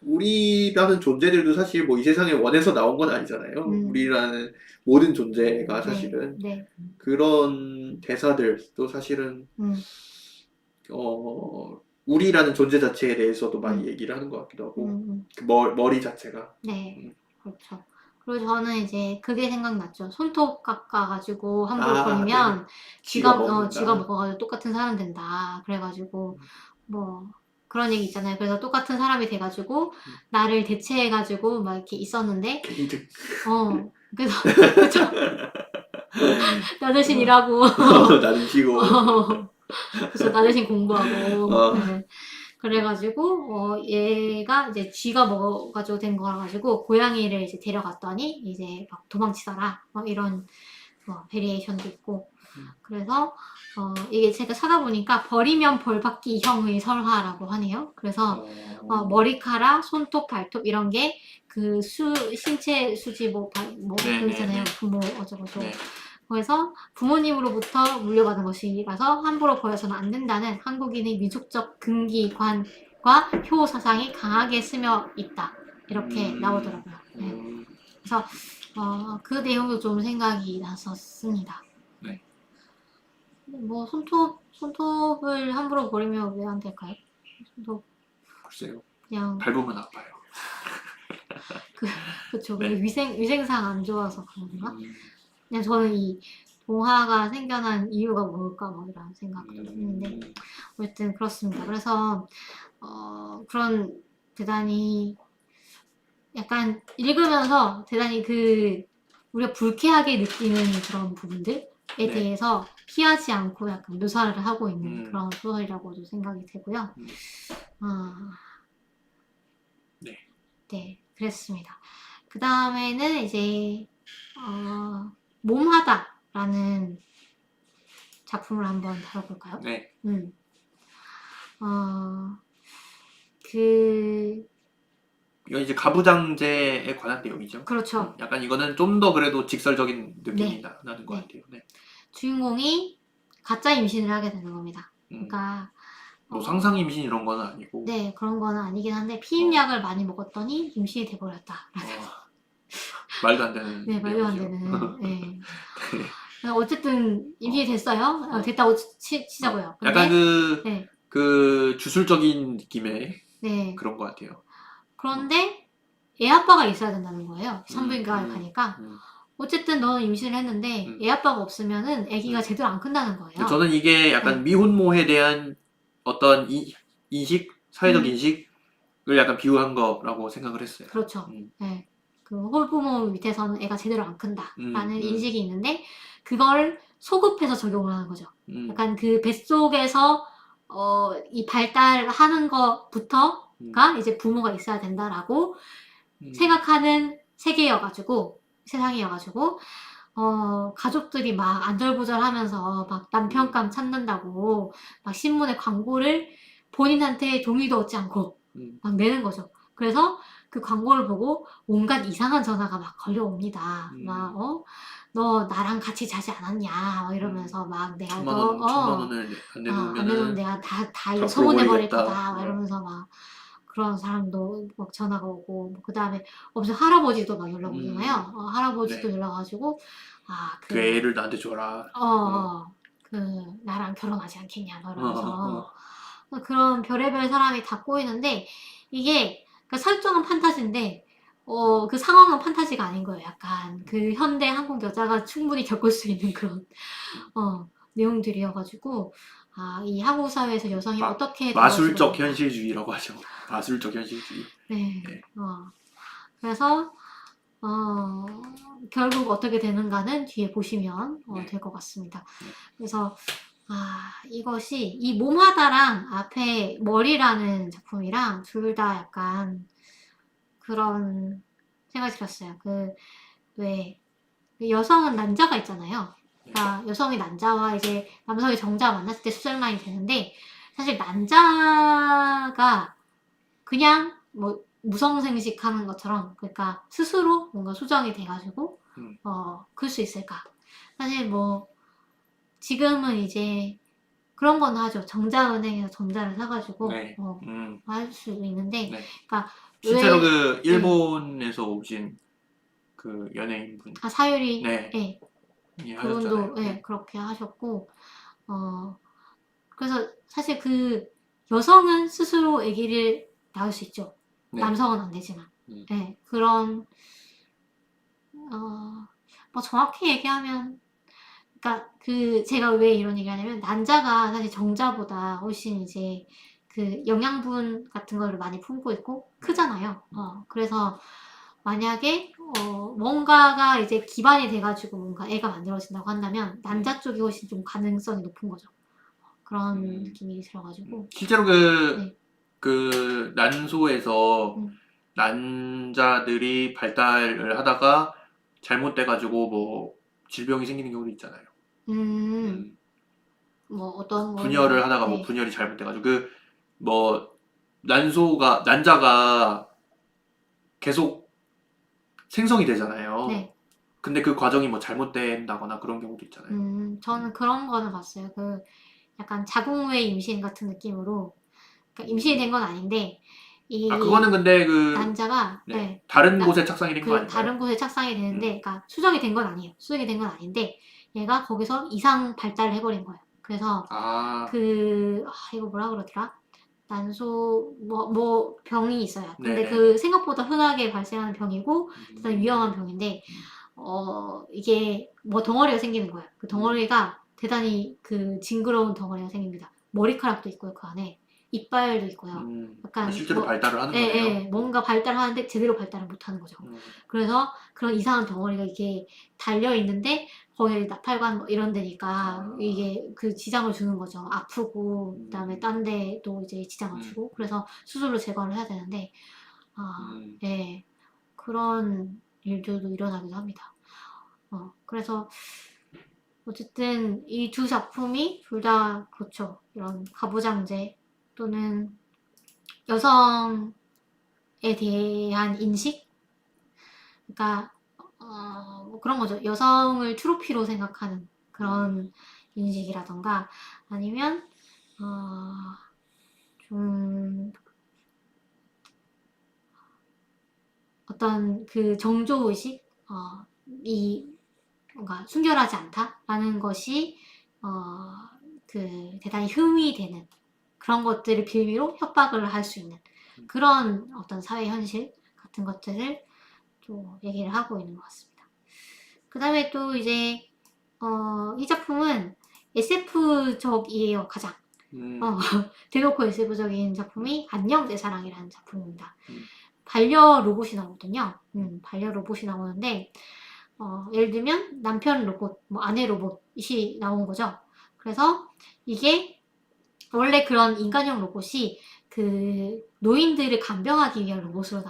우리라는 존재들도 사실 뭐 이 세상에 원해서 나온 건 아니잖아요. 우리라는 모든 존재가 사실은 네. 그런 대사들도 사실은 우리라는 존재 자체에 대해서도 많이 얘기를 하는 것 같기도 하고 그 머리 자체가 네, 그렇죠. 그리고 저는 이제 그게 생각났죠. 손톱 깎아가지고 함부로 버리면 네. 쥐가 먹는다. 쥐가 먹어가지고 똑같은 사람 된다. 그래가지고 뭐 그런 얘기 있잖아요. 그래서 똑같은 사람이 돼가지고 나를 대체해가지고 막 이렇게 있었는데 개이득. 그래서 그쵸. 나 대신 일하고 나는 쉬고. 그래서 나 대신 공부하고 어. 네. 그래가지고 얘가 이제 쥐가 먹어가지고 된 거라 가지고 고양이를 이제 데려갔더니 이제 막 도망치더라 이런 베리에이션도 있고 그래서 이게 제가 찾아보니까 버리면 벌받기 형의 설화라고 하네요. 그래서 머리카락, 손톱, 발톱 이런 게 그 신체 수지 뭐 그거 있잖아요. 부모 어쩌고저쩌고. 네. 그래서 부모님으로부터 물려받은 것이라서 함부로 버려서는 안 된다는 한국인의 민족적 금기관과 효 사상이 강하게 스며 있다. 이렇게 나오더라고요. 네. 그래서 그 내용도 좀 생각이 났었습니다. 네. 뭐 손톱을 함부로 버리면 왜 안 될까요? 손톱 글쎄요. 그냥 밟으면 아파요. 그쵸. 네. 위생상 안 좋아서 그런가? 그냥 저는 이 동화가 생겨난 이유가 뭘까 뭐 이런 생각도 했는데 어쨌든 그렇습니다. 그래서 그런 대단히 약간 읽으면서 대단히 그 우리가 불쾌하게 느끼는 그런 부분들에 대해서 피하지 않고 약간 묘사를 하고 있는 그런 소설이라고도 생각이 되고요. 네, 그랬습니다. 그 다음에는 이제 몸하다라는 작품을 한번 다뤄볼까요? 네. 이건 이제 가부장제에 관한 내용이죠. 그렇죠. 약간 이거는 좀 더 그래도 직설적인 느낌이 나는 것 같아요. 네. 주인공이 가짜 임신을 하게 되는 겁니다. 그러니까 뭐 상상 임신 이런 거는 아니고. 네, 그런 거는 아니긴 한데 피임약을 많이 먹었더니 임신이 돼버렸다. 말도 안 되는. 네, 말도 안 되는. 네. 어쨌든 임신이 됐어요. 됐다고 치자고요. 근데, 약간 그 주술적인 느낌의 그런 것 같아요. 그런데 애 아빠가 있어야 된다는 거예요. 산부인과에 가니까. 어쨌든 너는 임신을 했는데 애 아빠가 없으면은 아기가 제대로 안 큰다는 거예요. 저는 이게 약간 미혼모에 대한 어떤 인식, 사회적 인식을 약간 비유한 거라고 생각을 했어요. 그렇죠. 네. 그 홀부모 밑에서는 애가 제대로 안 큰다라는 인식이 있는데 그걸 소급해서 적용을 하는 거죠. 약간 그 뱃속에서 이 발달하는 것부터가 이제 부모가 있어야 된다라고 생각하는 세상이어가지고 가족들이 막 안절부절하면서 막 남편감 찾는다고 막 신문에 광고를 본인한테 동의도 얻지 않고 막 내는 거죠. 그래서 그 광고를 보고 온갖 이상한 전화가 막 걸려옵니다. 막 너 나랑 같이 자지 않았냐 막 이러면서 막 내가 천만 원을 안 안 내놓으면 내놓으면은 내가 다 이거 다 소문내버릴 풀어버리겠다. 거다 막 이러면서 막 그런 사람도 막 전화가 오고 그 다음에 무슨 할아버지도 막 연락 오잖아요. 할아버지도 네. 연락 와가지고 그 애를 나한테 줘라. 그 나랑 결혼하지 않겠냐 막 어, 이러면서 어. 그런 별의별 사람이 다 꼬이는데 이게 그러니까 설정은 판타지인데 그 상황은 판타지가 아닌 거예요. 약간 그 현대 한국 여자가 충분히 겪을 수 있는 그런 내용들이어가지고 이 한국 사회에서 여성이 어떻게 마술적 다뤄지는가. 현실주의라고 하죠. 마술적 현실주의. 네. 네. 그래서 결국 어떻게 되는가는 뒤에 보시면 네. 될 것 같습니다. 네. 그래서 이것이 이 몸하다랑 앞에 머리라는 작품이랑 둘 다 약간 그런 생각이 들었어요. 왜 여성은 난자가 있잖아요. 그러니까 여성이 난자와 이제 남성이 정자가 만났을 때 수정란이 되는데 사실 난자가 그냥 뭐 무성생식하는 것처럼 그러니까 스스로 뭔가 수정이 돼가지고 클 수 있을까? 사실 뭐 지금은 이제 그런 건 하죠. 정자은행에서 정자를 사가지고 네. 할 수 있는데, 네. 그러니까 실제로 그 일본에서 오신 그 연예인분. 사유리 네. 그분도 하셨잖아요. 그렇게 하셨고, 그래서 사실 그 여성은 스스로 아기를 낳을 수 있죠. 네. 남성은 안 되지만, 그런 뭐 정확히 얘기하면, 그러니까 제가 왜 이런 얘기를 하냐면 난자가 사실 정자보다 훨씬 이제 그 영양분 같은 거를 많이 품고 있고 크잖아요. 그래서 만약에 뭔가가 이제 기반이 돼가지고 뭔가 애가 만들어진다고 한다면 난자 쪽이 훨씬 좀 가능성이 높은 거죠. 그런 느낌이 들어가지고 실제로 그 난소에서 난자들이 발달을 하다가 잘못돼가지고 뭐 질병이 생기는 경우도 있잖아요. 뭐 어떤 분열을 하다가 뭐 분열이 잘못돼가지고 뭐 난자가 계속 생성이 되잖아요. 네. 근데 그 과정이 뭐 잘못된다거나 그런 경우도 있잖아요. 저는 그런 거는 봤어요. 약간 자궁외 임신 같은 느낌으로 그러니까 임신이 된 건 아닌데 그거는 근데 난자가 다른 곳에 착상이 된 거 아닌가요? 다른 곳에 착상이 되는데 그러니까 수정이 된 건 아니에요. 수정이 된 건 아닌데 얘가 거기서 이상 발달을 해버린 거예요. 그래서 이거 뭐라 그러더라? 난소 뭐 병이 있어요. 근데 생각보다 흔하게 발생하는 병이고 대단히 위험한 병인데 이게 뭐 덩어리가 생기는 거예요. 그 덩어리가 대단히 징그러운 덩어리가 생깁니다. 머리카락도 있고요, 그 안에. 이빨도 있고요. 약간 실제로 발달을 하는 거네요. 뭔가 발달을 하는데 제대로 발달을 못 하는 거죠. 그래서 그런 이상한 덩어리가 이렇게 달려 있는데 거의 나팔관 이런 데니까 이게 지장을 주는 거죠. 아프고 그다음에 딴 데도 이제 지장을 주고 그래서 수술로 제거를 해야 되는데 그런 일들도 일어나기도 합니다. 그래서 어쨌든 이 두 작품이 둘 다 그렇죠. 이런 가부장제 또는 여성에 대한 인식? 그러니까 뭐 그런 거죠. 여성을 트로피로 생각하는 그런 인식이라던가 아니면 좀 어떤 정조의식? 뭔가 순결하지 않다라는 것이 대단히 흠이 되는 그런 것들을 빌미로 협박을 할 수 있는 그런 어떤 사회 현실 같은 것들을 또 얘기를 하고 있는 것 같습니다. 그 다음에 또 이제 이 작품은 SF적이에요, 가장. 대놓고 SF적인 작품이 안녕 내 사랑이라는 작품입니다. 반려 로봇이 나오거든요. 반려 로봇이 나오는데 예를 들면 남편 로봇, 뭐 아내 로봇이 나온 거죠. 그래서 이게 원래 그런 인간형 로봇이 그 노인들을 간병하기 위한 로봇으로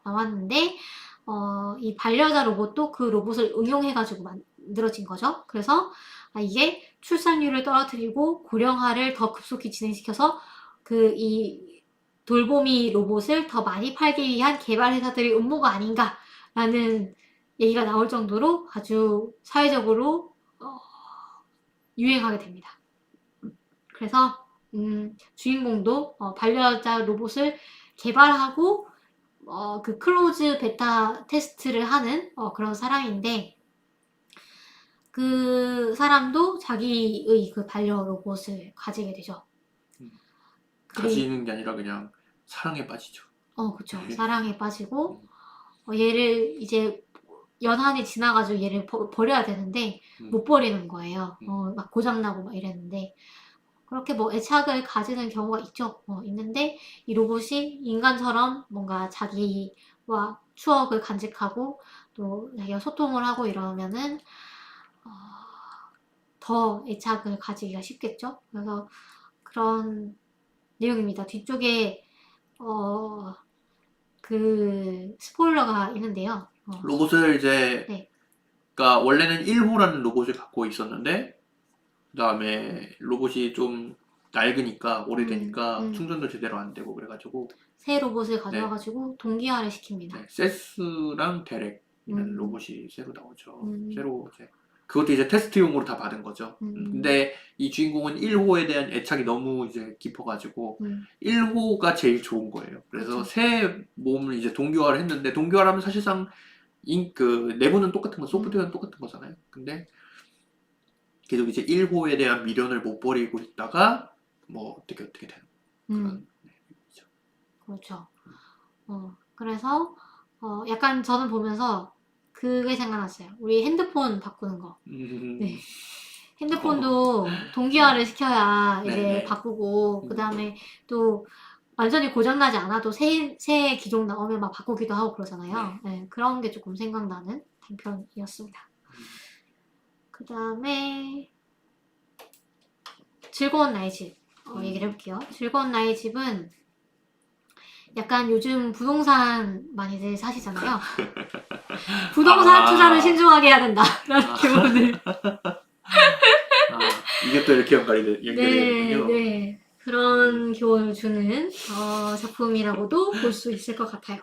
나왔는데 이 반려자 로봇도 그 로봇을 응용해가지고 만들어진 거죠. 그래서 이게 출산율을 떨어뜨리고 고령화를 더 급속히 진행시켜서 이 돌보미 로봇을 더 많이 팔기 위한 개발 회사들의 음모가 아닌가라는 얘기가 나올 정도로 아주 사회적으로 유행하게 됩니다. 그래서 주인공도 반려자 로봇을 개발하고 그 클로즈 베타 테스트를 하는 그런 사람인데 그 사람도 자기의 그 반려 로봇을 가지게 되죠. 가지는 게 아니라 그냥 사랑에 빠지죠. 그쵸. 사랑에 빠지고 얘를 이제 연한이 지나가지고 얘를 버려야 되는데 못 버리는 거예요. 막 고장나고 막 이랬는데 그렇게 뭐 애착을 가지는 경우가 있죠. 있는데 이 로봇이 인간처럼 뭔가 자기와 추억을 간직하고 또 자기가 소통을 하고 이러면은 더 애착을 가지기가 쉽겠죠. 그래서 그런 내용입니다. 뒤쪽에 그 스포일러가 있는데요. 로봇을 이제 네. 그러니까 원래는 1호라는 로봇을 갖고 있었는데 그다음에 로봇이 좀 낡으니까 오래되니까 충전도 제대로 안 되고 그래가지고 새 로봇을 가져와가지고 동기화를 시킵니다. 네, 세스랑 데렉이라는 로봇이 새로 나오죠. 새로 이제 그것도 이제 테스트용으로 다 받은 거죠. 근데 이 주인공은 1호에 대한 애착이 너무 이제 깊어가지고 1호가 제일 좋은 거예요. 그래서 그쵸. 새 몸을 이제 동기화를 했는데 동기화를 하면 사실상 그 내부는 똑같은 거, 소프트웨어는 똑같은 거잖아요. 근데 계속 이제 1호에 대한 미련을 못 버리고 있다가 뭐 어떻게 되는 그런 얘기죠. 그렇죠. 그래서 약간 저는 보면서 그게 생각났어요. 우리 핸드폰 바꾸는 거. 네. 핸드폰도 동기화를 시켜야 이제 네네. 바꾸고 그 다음에 또 완전히 고장나지 않아도 새 기종 나오면 막 바꾸기도 하고 그러잖아요. 네, 그런 게 조금 생각나는 단편이었습니다. 그 다음에 즐거운 나의 집 얘기를 해볼게요. 즐거운 나의 집은 약간 요즘 부동산 많이들 사시잖아요. 부동산 투자는 신중하게 해야 된다라는 교훈을 이게 또 이렇게 연결이 되는군요. 네, 그런 교훈을 주는 작품이라고도 볼 수 있을 것 같아요.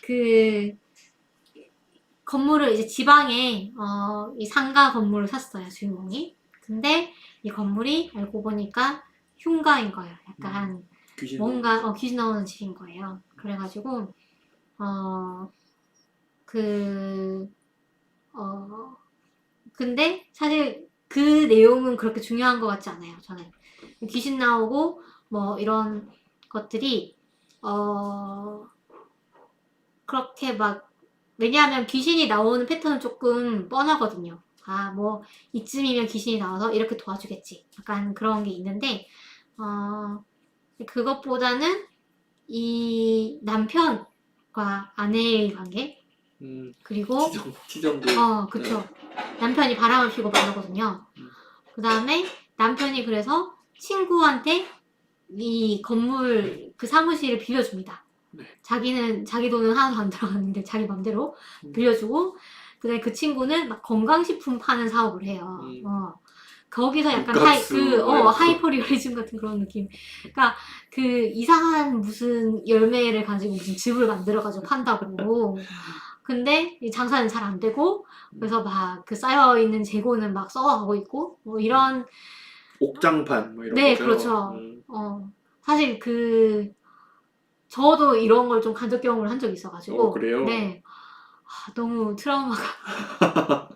그 건물을 이제 지방에 이 상가 건물을 샀어요, 주인공이. 근데 이 건물이 알고 보니까 흉가인 거예요. 약간 뭔가 귀신 나오는 집인 거예요. 그래가지고 근데 사실 그 내용은 그렇게 중요한 것 같지 않아요. 저는 귀신 나오고 뭐 이런 것들이 그렇게 막 왜냐하면 귀신이 나오는 패턴은 조금 뻔하거든요. 뭐 이쯤이면 귀신이 나와서 이렇게 도와주겠지. 약간 그런 게 있는데 그것보다는 이 남편과 아내의 관계 그리고 치정도 그쵸. 남편이 바람을 피고 말하거든요. 그 다음에 남편이 그래서 친구한테 이 건물 그 사무실을 빌려줍니다. 자기 돈은 하나도 안 들어갔는데 자기 맘대로 빌려주고 그다음에 그 친구는 막 건강식품 파는 사업을 해요. 거기서 약간 하이퍼 리얼리즘 같은 그런 느낌. 그러니까 그 이상한 무슨 열매를 가지고 무슨 즙을 만들어가지고 판다고. 근데 이 장사는 잘 안 되고 그래서 막 그 쌓여 있는 재고는 막 썩어가고 있고 뭐 이런 옥장판 뭐 이런 네, 거죠. 그렇죠. 사실 저도 이런 걸 좀 간접 경험을 한 적이 있어가지고 그래요? 네. 너무 트라우마가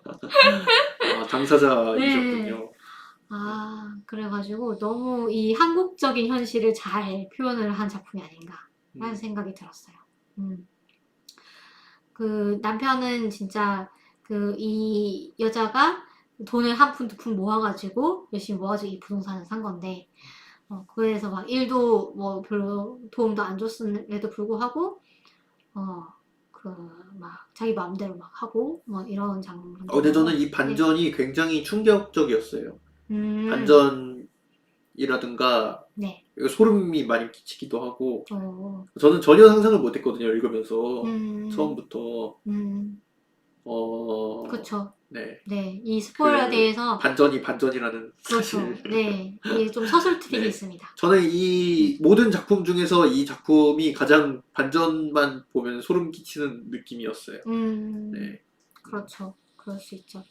당사자이셨군요. 그래가지고 너무 이 한국적인 현실을 잘 표현을 한 작품이 아닌가라는 생각이 들었어요. 그 남편은 진짜 이 여자가 돈을 한 푼 두 푼 모아가지고 열심히 모아가지고 이 부동산을 산 건데 그래서 막 일도 뭐 별로 도움도 안 줬음에도 불구하고 막 자기 마음대로 막 하고 뭐 이런 장면. 근데 저는 이 반전이 굉장히 충격적이었어요. 반전 이라든가 네. 소름이 많이 끼치기도 하고 어, 저는 전혀 상상을 못했거든요 읽으면서 음, 처음부터 음, 어, 그쵸. 네, 네. 이 스포일러에 그 대해서, 반전이 반전이라는 사실. 그렇죠. 네. 이게 좀 서술 트릭이 네, 있습니다. 저는 이 모든 작품 중에서 이 작품이 가장 반전만 보면 소름 끼치는 느낌이었어요. 음, 네, 그렇죠. 그럴 수 있죠.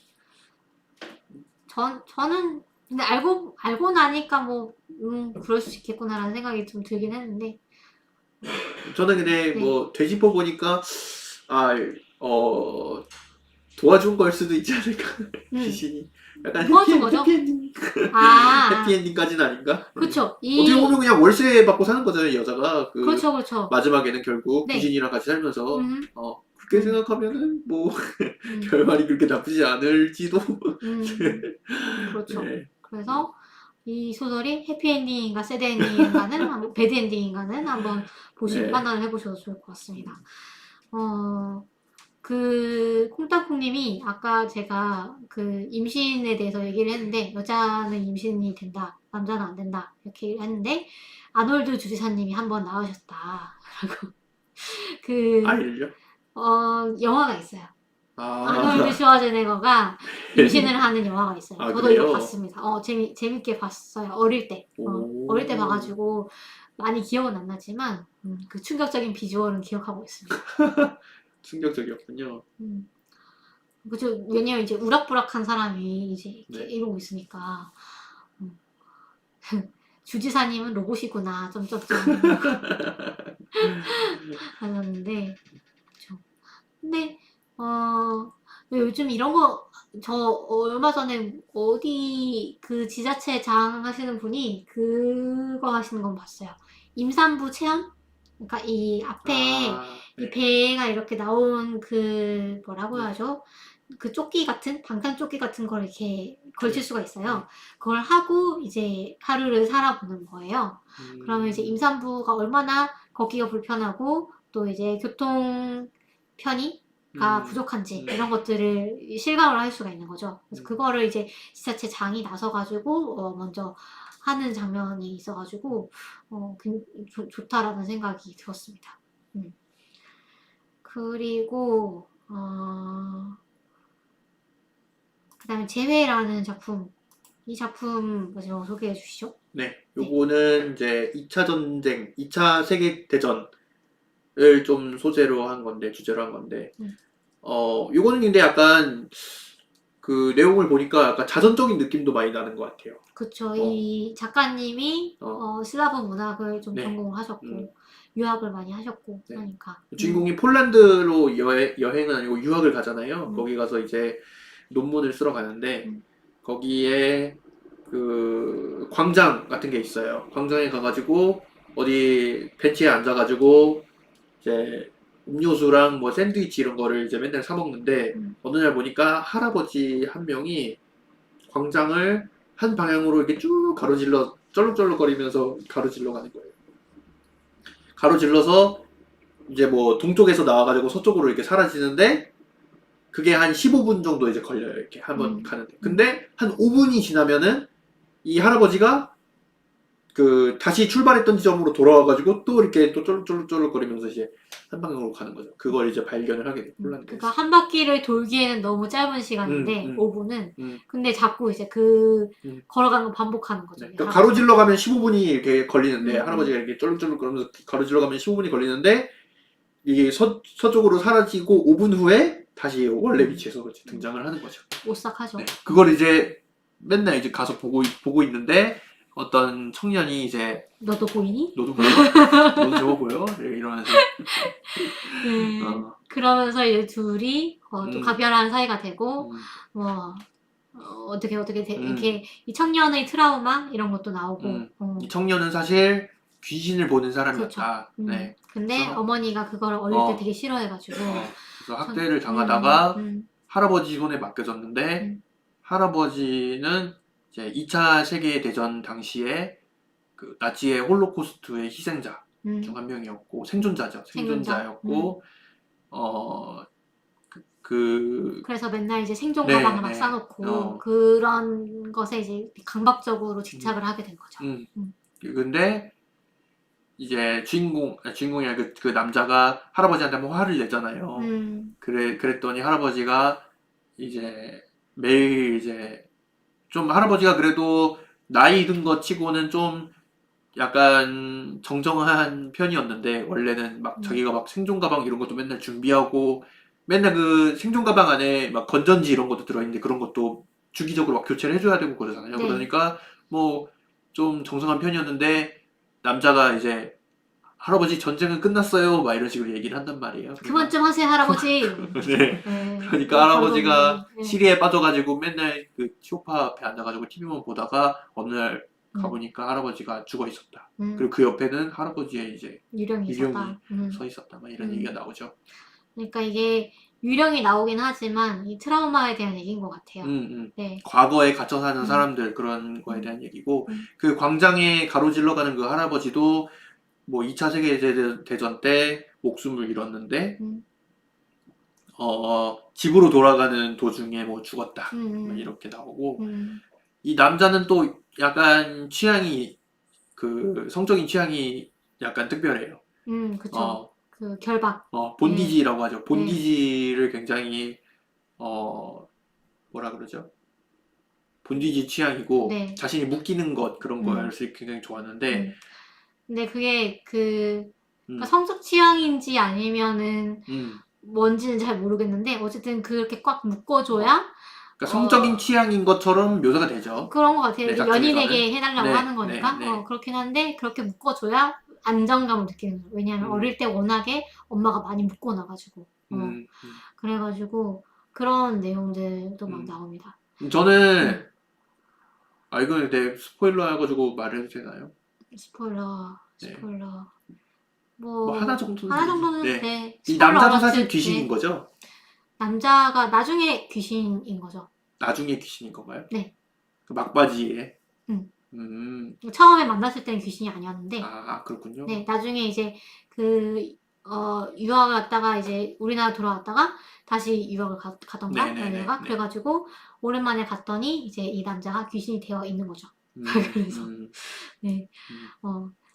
저는, 근데 알고 나니까 뭐, 그럴 수 있겠구나라는 생각이 좀 들긴 했는데, 저는 근데 네. 뭐 되짚어 보니까 아, 어, 도와준 걸 수도 있지 않을까 음, 귀신이 약간 도와준 거죠? 해피엔딩 아, 아, 해피엔딩까지는 아닌가? 네. 그쵸. 어떻게 보면 그냥 월세 받고 사는 거잖아요 여자가 그 그렇죠, 그렇죠. 마지막에는 결국 네. 귀신이랑 같이 살면서 음, 그렇게 음, 생각하면은 뭐 음, 결말이 그렇게 나쁘지 않을지도. 음, 그렇죠. 네. 그래서 이 소설이 해피엔딩인가 새드엔딩인가는, 배드엔딩인가는 한번 보시고 네. 판단을 해보셔도 좋을 것 같습니다. 그 콩따콩님이 아까 제가 그 임신에 대해서 얘기를 했는데 여자는 임신이 된다, 남자는 안 된다 이렇게 얘기를 했는데 아놀드 주지사님이 한번 나오셨다라고 그 아일요? 영화가 있어요. 아놀드 아, 슈와제네거가 임신을 하는 영화가 있어요. 아 저도 이거 그래요? 봤습니다. 재밌게 봤어요. 어릴 때. 어릴 때 오, 봐가지고 많이 기억은 안 나지만 그 충격적인 비주얼은 기억하고 있습니다. 충격적이었군요. 음. 그죠. 왜냐면 이제 우락부락한 사람이 이제 이렇게 네. 이러고 있으니까 음. 주지사님은 로봇이구나 점점점 하셨는데 그쵸. 근데 요즘 이런 거 저 얼마 전에 어디 그 지자체 장 하시는 분이 그거 하시는 건 봤어요. 임산부 체험? 그러니까 이 앞에 아, 이 네. 배가 이렇게 나온 그 뭐라고 네. 하죠? 그 조끼 같은 방탄 조끼 같은 걸 이렇게 걸칠 네. 수가 네. 있어요. 그걸 하고 이제 하루를 살아보는 거예요. 그러면 이제 음, 임산부가 얼마나 걷기가 불편하고 또 이제 교통 편의가 음, 부족한지 음, 이런 것들을 실감을 할 수가 있는 거죠. 그래서 음. 그거를 이제 지자체 장이 나서가지고 먼저 하는 장면이 있어가지고 좋다라는 생각이 들었습니다. 그리고 그다음에 재회라는 작품 이 작품 마지막으로 소개해 주시죠. 네. 네. 요거는 이제 2차 전쟁, 2차 세계 대전을 좀 소재로 한 건데, 주제로 한 건데, 음, 요거는 근데 약간 그 내용을 보니까 약간 자전적인 느낌도 많이 나는 것 같아요. 그쵸. 어, 이 작가님이 어, 슬라브 문학을 좀 네. 전공을 음, 하셨고 유학을 많이 하셨고 네. 하니까 주인공이 폴란드로 여행은 아니고 유학을 가잖아요. 음, 거기 가서 이제 논문을 쓰러 가는데, 음, 거기에 그 광장 같은 게 있어요. 광장에 가가지고 어디 벤치에 앉아가지고 이제 음료수랑 뭐 샌드위치 이런 거를 이제 맨날 사 먹는데 음. 어느 날 보니까 할아버지 한 명이 광장을 한 방향으로 이렇게 쭉 가로질러 쩔룩쩔룩거리면서 가로질러 가는 거예요. 가로질러서 이제 뭐 동쪽에서 나와가지고 서쪽으로 이렇게 사라지는데 그게 한 15분 정도 이제 걸려요. 이렇게 한번 음, 가는데. 음. 근데 한 5분이 지나면은 이 할아버지가 그 다시 출발했던 지점으로 돌아와가지고 또 이렇게 또 쫄쫄쫄쫄거리면서 이제 한 방향으로 가는 거죠. 그걸 이제 발견을 하게 돼요. 그러니까 폴란드에서. 한 바퀴를 돌기에는 너무 짧은 음, 시간인데 음, 5분은 음, 근데 자꾸 이제 그 음. 걸어가는 거 반복하는 거죠. 네. 이 그러니까 할아버지가. 가로질러 가면 15분이 이렇게 걸리는데 음, 음, 할아버지가 이렇게 쫄쫄쫄 거리면서 가로질러 가면 15분이 걸리는데 이게 서쪽으로 사라지고 5분 후에 다시 원래 음, 위치에서 이제 음. 등장을 하는 거죠. 네. 오싹하죠. 그걸 이제 맨날 이제 가서 보고 있는데 어떤 청년이 이제 너도 보이니? 너도 보여? 너도 저거 보여? 네, 이러면서 그러면서 이제 둘이 또 음, 각별한 사이가 되고 음, 뭐 음, 이렇게 이 청년의 트라우마 이런 것도 나오고 이 청년은 사실 귀신을 보는 그렇죠. 사람이었다. 네. 근데 그래서 어머니가 그걸 어릴 때 어, 되게 싫어해가지고 그래서 청, 학대를 당하다가 음, 할아버지 손에 맡겨졌는데 음, 할아버지는 이제 2차 세계대전 당시에 그 나치의 홀로코스트의 희생자 중 음, 한 명이었고 생존자죠. 생존자, 생존자였고 어, 그래서 맨날 이제 생존 네, 가방을 막 네. 싸놓고 그런 것에 이제 강박적으로 집착을 하게 된 거죠. 근데 이제 주인공이 아니라 그 남자가 할아버지한테 한번 화를 내잖아요. 그랬더니 할아버지가 이제 매일 이제 좀 할아버지가 그래도 나이 든 것 치고는 좀 약간 정정한 편이었는데 원래는 막 자기가 막 생존 가방 이런 것도 맨날 준비하고 맨날 그 생존 가방 안에 막 건전지 이런 것도 들어있는데 그런 것도 주기적으로 막 교체를 해줘야 되고 그러잖아요. 네. 그러니까 뭐 좀 정정한 편이었는데 남자가 이제 할아버지 전쟁은 끝났어요 막 이런 식으로 얘기를 한단 말이에요. 그만 좀 하세요, 할아버지. 네. 그러니까 할아버지가 시리에 빠져가지고 맨날 그 소파 앞에 앉아가지고 TV만 보다가 어느 날 가보니까 할아버지가 죽어 있었다. 그리고 그 옆에는 할아버지의 이제 유령이 있었다. 서 있었다. 막 이런 얘기가 나오죠. 그러니까 이게 유령이 나오긴 하지만 이 트라우마에 대한 얘기인 것 같아요. 네. 과거에 갇혀 사는 사람들 그런 거에 대한 얘기고 그 광장에 가로질러 가는 그 할아버지도 뭐 2차 세계대전 때 목숨을 잃었는데 집으로 돌아가는 도중에 뭐 죽었다. 뭐 이렇게 나오고 이 남자는 또 약간 취향이 그 성적인 취향이 약간 특별해요. 그쵸. 그 결박. 본디지라고 하죠. 본디지를 굉장히 뭐라 그러죠? 본디지 취향이고 네. 자신이 묶이는 것 그런 것을 굉장히 좋아하는데 근데 그게 그러니까 성적 취향인지 아니면은 뭔지는 잘 모르겠는데 어쨌든 그렇게 꽉 묶어줘야 그러니까 성적인 취향인 것처럼 묘사가 되죠. 그런 것 같아요. 네, 이제 작품에서는. 연인에게 해달라고 네, 하는 거니까 네. 그렇긴 한데 그렇게 묶어줘야 안정감을 느끼는 거예요. 왜냐하면 어릴 때 워낙에 엄마가 많이 묶어놔가지고 그래가지고 그런 내용들도 막 나옵니다. 저는 이거는 내 스포일러 해가지고 말해도 되나요? 스포일러 뭐 하나 정도는 하나 정도는 네. 네. 이 남자도 어라트, 사실 귀신인 네. 거죠? 남자가 나중에 귀신인 거죠. 나중에 귀신인 건가요? 네. 그 막바지에. 처음에 만났을 때는 귀신이 아니었는데. 그렇군요. 네, 나중에 이제 유학을 갔다가 이제 우리나라 돌아왔다가 다시 유학을 가던가 얘가 그래가지고 오랜만에 갔더니 이제 이 남자가 귀신이 되어 있는 거죠. 그래서 네,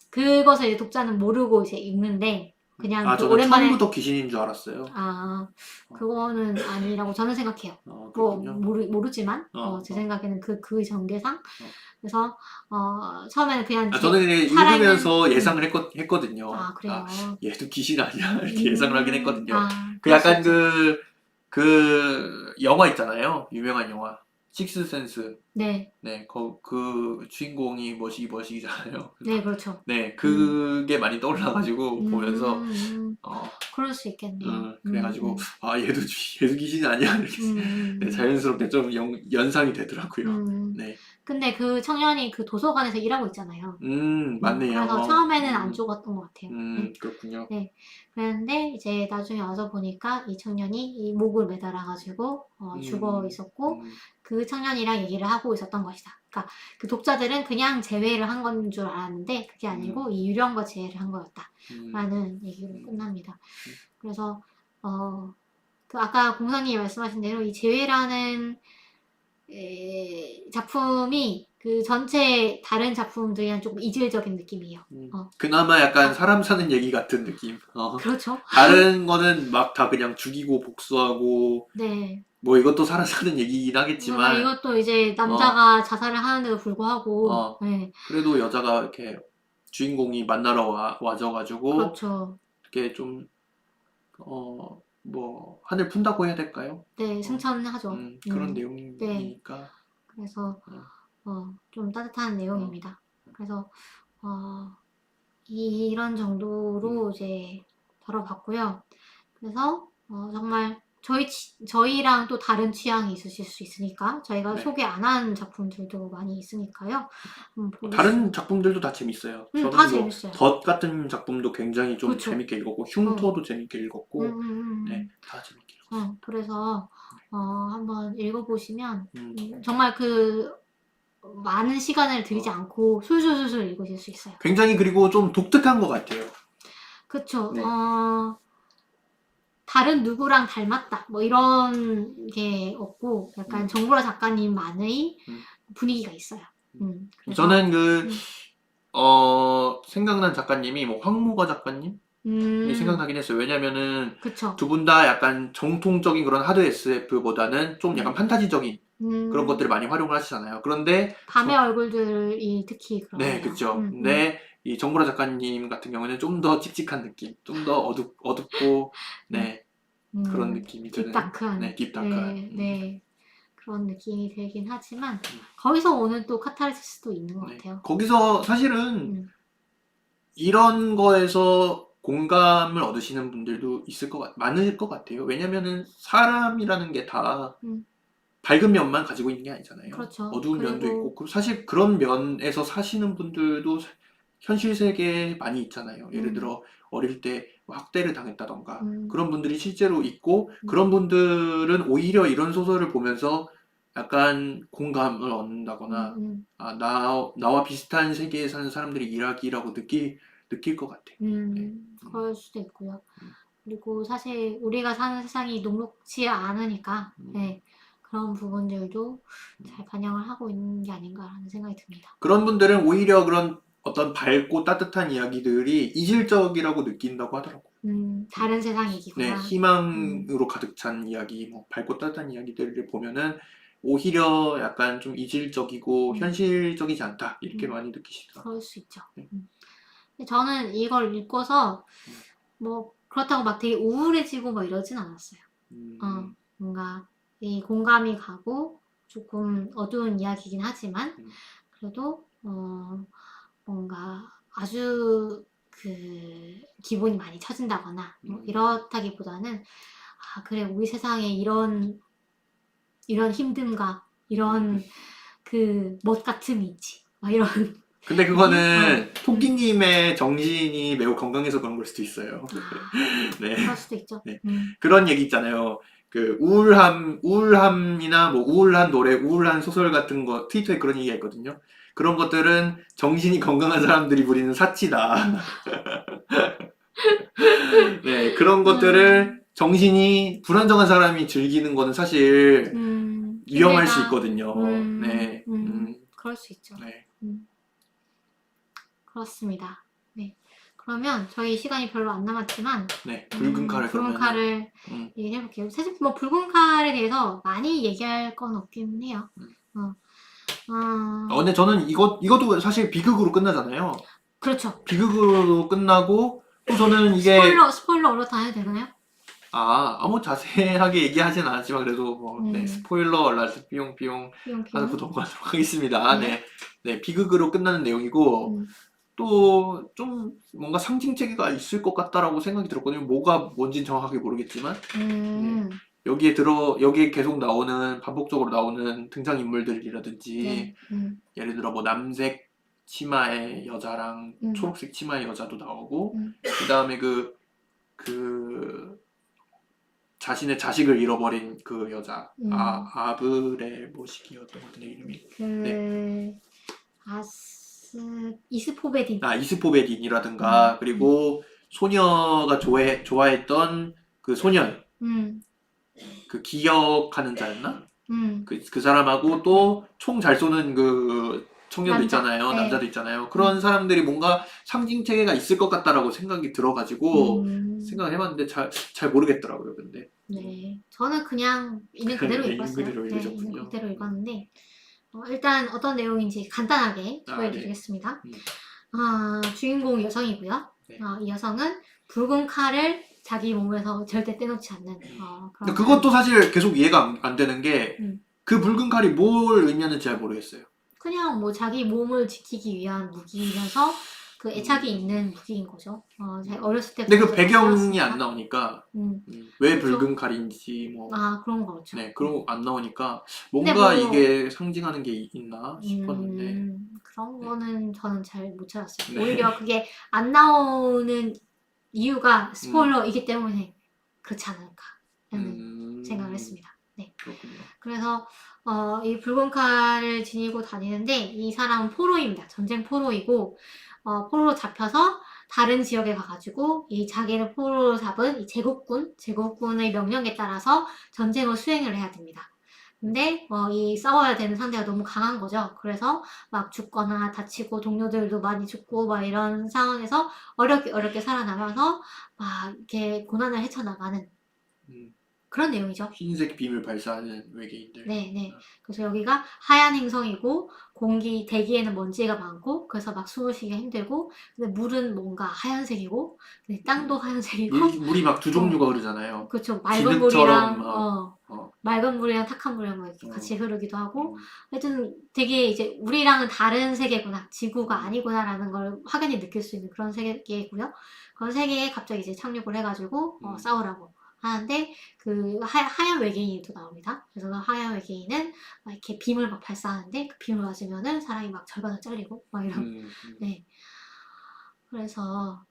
그것을 이제 독자는 모르고 이제 읽는데 그냥 저는 오랜만에 처음부터 귀신인 줄 알았어요. 그거는 아니라고 저는 생각해요. 모르지만 제 생각에는 그 전개상 그래서 처음에는 그냥 저는 그냥 읽으면서 예상을 했거든요. 그래요. 얘도 귀신 아니야 이렇게 예상을 하긴 했거든요. 그 그럴 수 약간 있죠. 그 영화 있잖아요. 유명한 영화 식스센스. 네. 네, 그 주인공이 머시기잖아요. 네, 그렇죠. 네, 그게 많이 떠올라가지고 보면서 그럴 수 있겠네요. 그래가지고 얘도 귀신 아니야 이렇게 네, 자연스럽게 좀 연상이 되더라고요. 네. 근데 그 청년이 그 도서관에서 일하고 있잖아요. 맞네요. 그래서 처음에는 안 죽었던 것 같아요. 네. 그렇군요. 네. 그랬는데 이제 나중에 와서 보니까 이 청년이 이 목을 매달아가지고 죽어 있었고 그 청년이랑 얘기를 하고 있었던 것이다. 그러니까 그 독자들은 그냥 재회를 한 건 줄 알았는데 그게 아니고 이 유령과 재회를 한 거였다. 라는 얘기로 끝납니다. 그래서 그 아까 공사님이 말씀하신 대로 이 재회라는 작품이 그 전체 다른 작품들이랑 조금 이질적인 느낌이에요. 그나마 약간 사람 사는 얘기 같은 느낌. 그렇죠. 다른 거는 막 다 그냥 죽이고 복수하고 네. 뭐 이것도 사람 사는 얘기긴 하겠지만 이것도 이제 남자가 자살을 하는데도 불구하고 네. 그래도 여자가 이렇게 주인공이 만나러 와줘가지고 그렇죠. 이렇게 좀 뭐 하늘 푼다고 해야 될까요? 네, 승천하죠. 그런 내용이니까. 네. 그래서 좀 따뜻한 내용입니다. 그래서 이런 정도로 이제 다뤄봤고요. 그래서 정말 저희랑 또 다른 취향이 있으실 수 있으니까 저희가 소개 안 한 작품들도 많이 있으니까요. 다른 작품들도 다 재밌어요. 저는 다 재밌어요. 덧 같은 작품도 굉장히 좀 그쵸. 재밌게 읽었고 흉터도 재밌게 읽었고 네, 다 재밌게 읽었어요. 그래서 한번 읽어보시면 정말 많은 시간을 들이지 않고 술술술술 읽으실 수 있어요. 굉장히 그리고 좀 독특한 것 같아요. 그쵸. 네. 다른 누구랑 닮았다 뭐 이런 게 없고 약간 정보라 작가님만의 분위기가 있어요. 그래서 저는 생각난 작가님이 뭐 황무가 작가님이 생각나긴 했어요. 왜냐면은 그쵸. 두 분 다 약간 정통적인 그런 하드 SF보다는 좀 약간 판타지적인 그런 것들을 많이 활용을 하시잖아요. 그런데 밤의 얼굴들이 특히 그러네요. 네, 그렇죠. 근데 이 정보라 작가님 같은 경우는 좀 더 칙칙한 느낌, 좀 더 어둡고 네, 그런 느낌이 드는 딥다크한. 네, 딥다크한. 네, 네. 그런 느낌이 들긴 하지만 거기서 오는 또 카타르시스도 있는 것 네. 같아요. 거기서 사실은 이런 거에서 공감을 얻으시는 분들도 많을 것 같아요. 왜냐면은 사람이라는 게 다 밝은 면만 가지고 있는 게 아니잖아요. 그렇죠. 어두운 면도 그리고 있고, 사실 그런 면에서 사시는 분들도 현실 세계에 많이 있잖아요. 예를 들어 어릴 때 학대를 당했다던가 그런 분들이 실제로 있고 그런 분들은 오히려 이런 소설을 보면서 약간 공감을 얻는다거나 아, 나와 비슷한 세계에 사는 사람들이 이야기라고 느낄 것 같아요. 네. 그럴 수도 있고요. 그리고 사실 우리가 사는 세상이 녹록지 않으니까 네, 그런 부분들도 잘 반영을 하고 있는 게 아닌가라는 생각이 듭니다. 그런 분들은 오히려 그런 어떤 밝고 따뜻한 이야기들이 이질적이라고 느낀다고 하더라고요. 다른 세상이기구나. 네, 희망으로 가득 찬 이야기, 뭐 밝고 따뜻한 이야기들을 보면은 오히려 약간 좀 이질적이고 현실적이지 않다 이렇게 많이 느끼시더라고요. 그럴 수 있죠. 네. 근데 저는 이걸 읽고서 뭐 그렇다고 막 되게 우울해지고 뭐 이러진 않았어요. 뭔가 이 공감이 가고 조금 어두운 이야기긴 하지만 그래도 뭔가 아주 그 기분이 많이 처진다거나 뭐 이렇다기보다는 아 그래 우리 세상에 이런 힘듦과 이런 그 멋 같음이 있지 막 이런. 근데 그거는 토끼님의 정신이 매우 건강해서 그런 걸 수도 있어요. 네. 그럴 수도 있죠. 네. 그런 얘기 있잖아요. 그 우울함이나 뭐 우울한 노래, 우울한 소설 같은 거 트위터에 그런 얘기가 있거든요. 그런 것들은 정신이 건강한 사람들이 부리는 사치다. 네, 그런 것들을 정신이 불안정한 사람이 즐기는 거는 사실 위험할 수 있거든요. 네. 그럴 수 있죠. 네. 그렇습니다. 네. 그러면 저희 시간이 별로 안 남았지만 네, 붉은 칼을 붉은 칼을 얘기해볼게요. 사실 뭐 붉은 칼에 대해서 많이 얘기할 건 없긴 해요. 근데 저는 이것도 사실 비극으로 끝나잖아요. 그렇죠. 비극으로 끝나고 또 저는 이게 스포일러 얼어 다해도 되나요? 아무 자세하게 얘기하진 않았지만 그래도 뭐 네, 스포일러 알라트 삐용삐용 하고 넘어가도록 하겠습니다. 네. 네, 비극으로 끝나는 내용이고 또 좀 뭔가 상징체계가 있을 것 같다라고 생각이 들었거든요. 뭐가 뭔지는 정확하게 모르겠지만 네. 여기에 계속 나오는 반복적으로 나오는 등장 인물들이라든지 예를 들어 뭐 남색 치마의 여자랑 초록색 치마의 여자도 나오고 그 다음에 그 자신의 자식을 잃어버린 그 여자 아브레 뭐시기였던 것 같은데 이름이 네. 이스포베딘. 이스포베딘이라든가 그리고 소녀가 좋아했던 그 소년 그 기억하는 자였나? 그 사람하고 또 총 잘 쏘는 그 청년도 있잖아요. 네. 남자도 있잖아요. 그런 사람들이 뭔가 상징체계가 있을 것 같다라고 생각이 들어가지고 생각을 해봤는데 잘 모르겠더라고요. 근데 네, 저는 그냥 있는 그대로 네, 읽었어요. 있는 그대로 읽으셨군요. 있는 그대로 읽었는데 일단 어떤 내용인지 간단하게 소개해드리겠습니다. 주인공 여성이고요. 네. 이 여성은 붉은 칼을 자기 몸에서 절대 떼놓지 않는 그런 그것도 사실 계속 이해가 안 되는 게 그 붉은 칼이 뭘 의미하는지 잘 모르겠어요. 그냥 뭐 자기 몸을 지키기 위한 무기이면서 그 애착이 있는 무기인 거죠. 어렸을 때. 근데 그 배경이 안 나오니까 왜 그렇죠. 붉은 칼인지 뭐 그런 거죠. 네, 그런 거 안 나오니까 뭔가 이게 상징하는 게 있나 싶었는데 그런 거는 저는 잘 못 찾았어요. 오히려 그게 안 나오는 이유가 스포일러이기 때문에 그렇지 않을까라는 생각을 했습니다. 네. 그렇군요. 그래서 이 붉은 칼을 지니고 다니는데 이 사람은 포로입니다. 전쟁 포로이고 포로로 잡혀서 다른 지역에 가가지고 이 자기를 포로로 잡은 이 제국군의 명령에 따라서 전쟁을 수행을 해야 됩니다. 근데 이 싸워야 되는 상대가 너무 강한 거죠. 그래서 막 죽거나 다치고 동료들도 많이 죽고 막 이런 상황에서 어렵게 살아남아서 막 이렇게 고난을 헤쳐나가는 음, 그런 내용이죠. 흰색 빔을 발사하는 외계인들. 네. 그래서 여기가 하얀 행성이고 대기에는 먼지가 많고 그래서 막 숨을 쉬기가 힘들고 근데 물은 뭔가 하얀색이고 근데 땅도 하얀색이고 물이 막 두 종류가 흐르잖아요. 그렇죠. 맑은 진흙처럼 물이랑 막, 맑은 물이랑 탁한 물이랑 막 이렇게 어, 같이 흐르기도 하고 음, 하여튼 되게 이제 우리랑은 다른 세계구나 지구가 아니구나라는 걸 확연히 느낄 수 있는 그런 세계고요. 그런 세계에 갑자기 이제 착륙을 해가지고 싸우라고 하는데 그 하얀 외계인이 또 나옵니다. 그래서 그 하얀 외계인은 막 이렇게 빔을 막 발사하는데 그 빔을 맞으면은 사람이 막 절반을 잘리고 막 이런 네. 그래서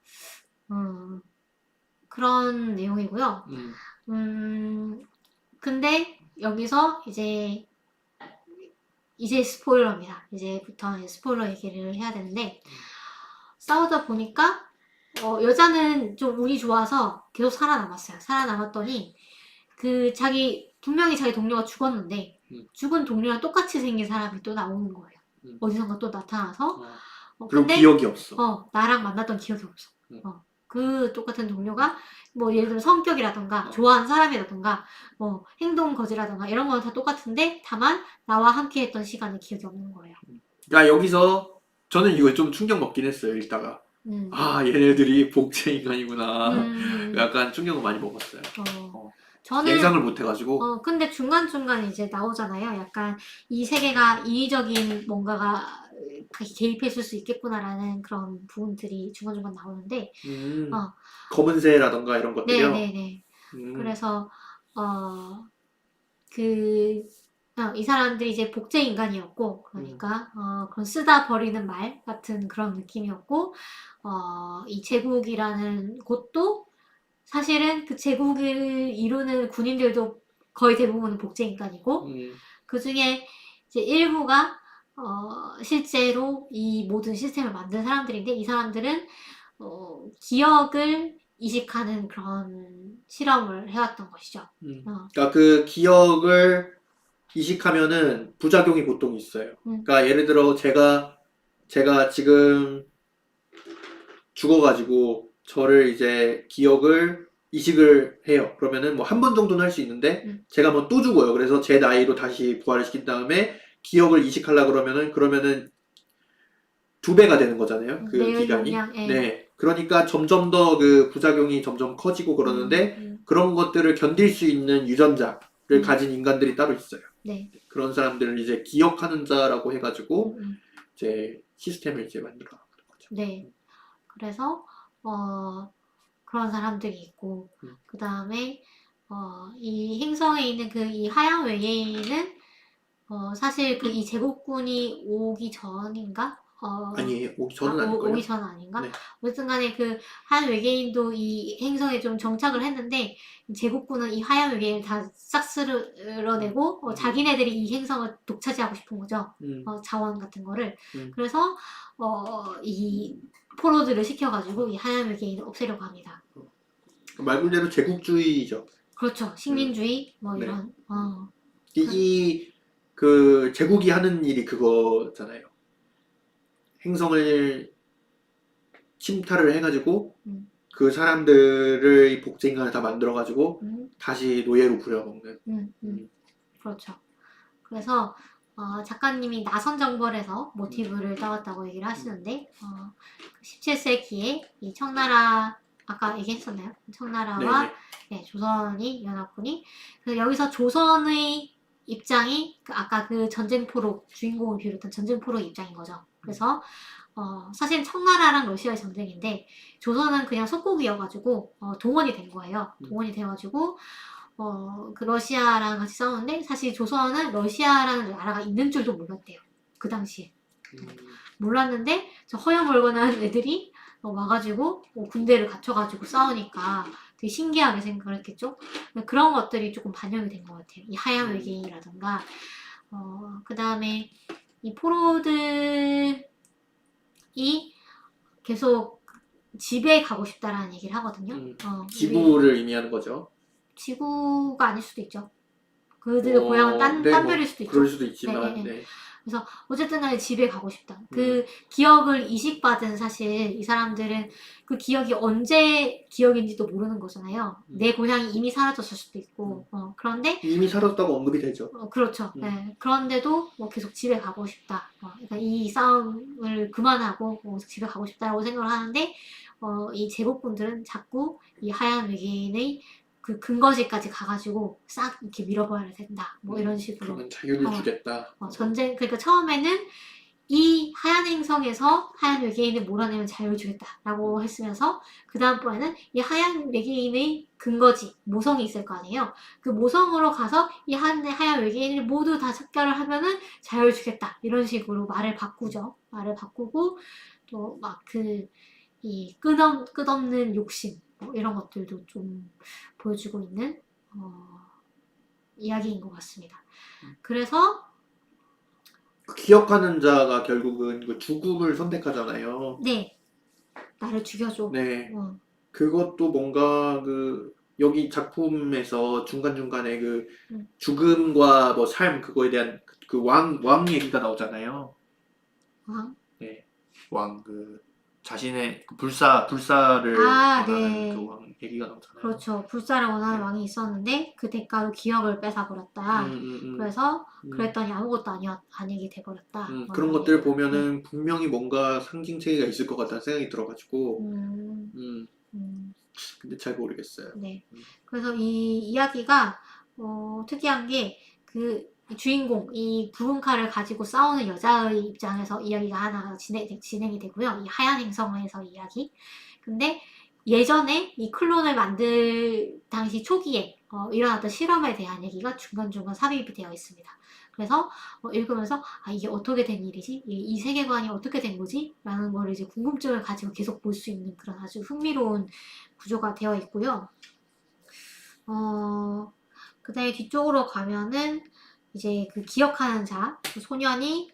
그런 내용이고요. 근데 여기서 이제 스포일러입니다. 이제부터 스포일러 얘기를 해야 되는데 싸우다 보니까 여자는 좀 운이 좋아서 계속 살아남았어요. 살아남았더니 분명히 자기 동료가 죽었는데 죽은 동료랑 똑같이 생긴 사람이 또 나오는 거예요. 어디선가 또 나타나서 그리고 근데 기억이 없어. 나랑 만났던 기억이 없어. 그 똑같은 동료가 뭐 예를 들면 성격이라던가 좋아하는 사람이라던가 뭐 행동 거지라던가 이런 건 다 똑같은데 다만 나와 함께 했던 시간의 기억이 없는 거예요. 야, 여기서 저는 이거 좀 충격 먹긴 했어요, 읽다가. 아, 얘네들이 복제 인간이구나. 약간 충격을 많이 먹었어요. 저는 예상을 못 해가지고. 근데 중간중간 이제 나오잖아요. 약간 이 세계가 인위적인 뭔가가 개입했을 수 있겠구나라는 그런 부분들이 중간중간 나오는데, 검은새라던가 이런 것들이요. 네네네. 그래서, 이 사람들이 이제 복제 인간이었고, 그러니까, 그런 쓰다 버리는 말 같은 그런 느낌이었고, 이 제국이라는 곳도 사실은 그 제국을 이루는 군인들도 거의 대부분은 복제 인간이고, 그 중에 이제 일부가, 실제로 이 모든 시스템을 만든 사람들인데, 이 사람들은, 기억을 이식하는 그런 실험을 해왔던 것이죠. 그러니까 그 기억을 이식하면은 부작용이 보통 있어요. 그러니까 예를 들어 제가 지금 죽어가지고 저를 이제 기억을 이식을 해요. 그러면은 뭐 한 번 정도는 할 수 있는데 제가 뭐 또 죽어요. 그래서 제 나이로 다시 부활을 시킨 다음에 기억을 이식하려 그러면은 2배가 되는 거잖아요. 그 기간이. 네. 그러니까 점점 더 그 부작용이 점점 커지고 그러는데 그런 것들을 견딜 수 있는 유전자를 가진 인간들이 따로 있어요. 네. 그런 사람들을 이제 기억하는 자라고 해가지고 이제 시스템을 이제 만들어 나가는 거죠. 네. 그래서 그런 사람들이 있고 그 다음에 이 행성에 있는 이 하얀 외계인은 사실 이 제국군이 오기 전인가? 아니에요. 오기 전은 아닐걸요? 오기 전 아닌가? 네. 어쨌든 간에 그 하얀 외계인도 이 행성에 좀 정착을 했는데 제국군은 이 하얀 외계인을 다 싹 쓸어내고 자기네들이 이 행성을 독차지하고 싶은 거죠. 자원 같은 거를. 그래서 이 포로들을 시켜가지고 이 하얀 외계인을 없애려고 합니다. 말 그대로 제국주의죠. 그렇죠. 식민주의 뭐 이런. 그 제국이 하는 일이 그거잖아요. 행성을 침탈을 해가지고 그 사람들을 복제인간을 다 만들어가지고 다시 노예로 부려먹는. 그렇죠. 그래서 작가님이 나선정벌에서 모티브를 따왔다고 얘기를 하시는데 17세기에 이 청나라 아까 얘기했었나요? 청나라와 조선이 연합군이 여기서 조선의 입장이 아까 그 전쟁포로 주인공을 비롯한 전쟁포로 입장인 거죠. 그래서 사실 청나라랑 러시아의 전쟁인데 조선은 그냥 속국이어가지고 동원이 된 거예요. 동원이 돼가지고 그 러시아랑 같이 싸우는데 사실 조선은 러시아라는 나라가 있는 줄도 몰랐대요. 그 당시에. 몰랐는데 저 허여멀건한 애들이 와가지고 군대를 갖춰가지고 싸우니까 되게 신기하게 생각을 했겠죠. 그런 것들이 조금 반영이 된 것 같아요. 이 하얀 외계인이라던가 그 다음에 이 포로들이 계속 집에 가고 싶다라는 얘기를 하거든요. 우리 지구를 의미하는 거죠. 지구가 아닐 수도 있죠. 그들의 고향은 딴 네, 뭐 별일 수도 그럴 있죠. 수도 있지만, 네. 네. 그래서 어쨌든 간에 집에 가고 싶다. 그 기억을 이식받은 사실 이 사람들은 그 기억이 언제 기억인지도 모르는 거잖아요. 내 고향이 이미 사라졌을 수도 있고. 그런데 이미 살았다고 언급이 되죠. 그렇죠. 네. 그런데도 뭐 계속 집에 가고 싶다. 그러니까 이 싸움을 그만하고 집에 가고 싶다라고 생각을 하는데 이 제국군들은 자꾸 이 하얀 외계인의 그 근거지까지 가가지고 싹 이렇게 밀어버려야 된다. 뭐 이런 식으로. 그러면 자유를 주겠다. 전쟁, 그러니까 처음에는 이 하얀 행성에서 하얀 외계인을 몰아내면 자유를 주겠다라고 했으면서 그 다음번에는 이 하얀 외계인의 근거지, 모성이 있을 거 아니에요. 그 모성으로 가서 이 하얀 외계인을 모두 다 척결을 하면은 자유를 주겠다. 이런 식으로 말을 바꾸죠. 말을 바꾸고 또 막 이 끝없는 욕심 뭐 이런 것들도 좀 보여주고 있는 이야기인 것 같습니다. 그래서 기억하는 자가 결국은 그 죽음을 선택하잖아요. 네, 나를 죽여줘. 네. 그것도 뭔가 여기 작품에서 중간중간에 죽음과 뭐 삶 그거에 대한 왕 얘기가 나오잖아요. 왕? 네. 왕 자신의 불사를 원하는 네. 그 왕 얘기가 나오잖아요. 그렇죠. 불사를 원하는 네. 왕이 있었는데 그 대가로 기억을 뺏어버렸다. 그래서 그랬더니 아무것도 아니게 돼버렸다. 그런 것들 보면은 분명히 뭔가 상징 체계가 있을 것 같다는 생각이 들어가지고 근데 잘 모르겠어요. 네. 그래서 이 이야기가 특이한 게 주인공, 이 붉은 칼을 가지고 싸우는 여자의 입장에서 이야기가 하나 진행이 되고요. 이 하얀 행성에서 이야기. 근데 예전에 이 클론을 만들 당시 초기에 일어났던 실험에 대한 얘기가 중간중간 삽입이 되어 있습니다. 그래서 읽으면서 이게 어떻게 된 일이지? 이 세계관이 어떻게 된 거지? 라는 거를 이제 궁금증을 가지고 계속 볼 수 있는 그런 아주 흥미로운 구조가 되어 있고요. 그 다음에 뒤쪽으로 가면은 이제 그 기억하는 자, 그 소년이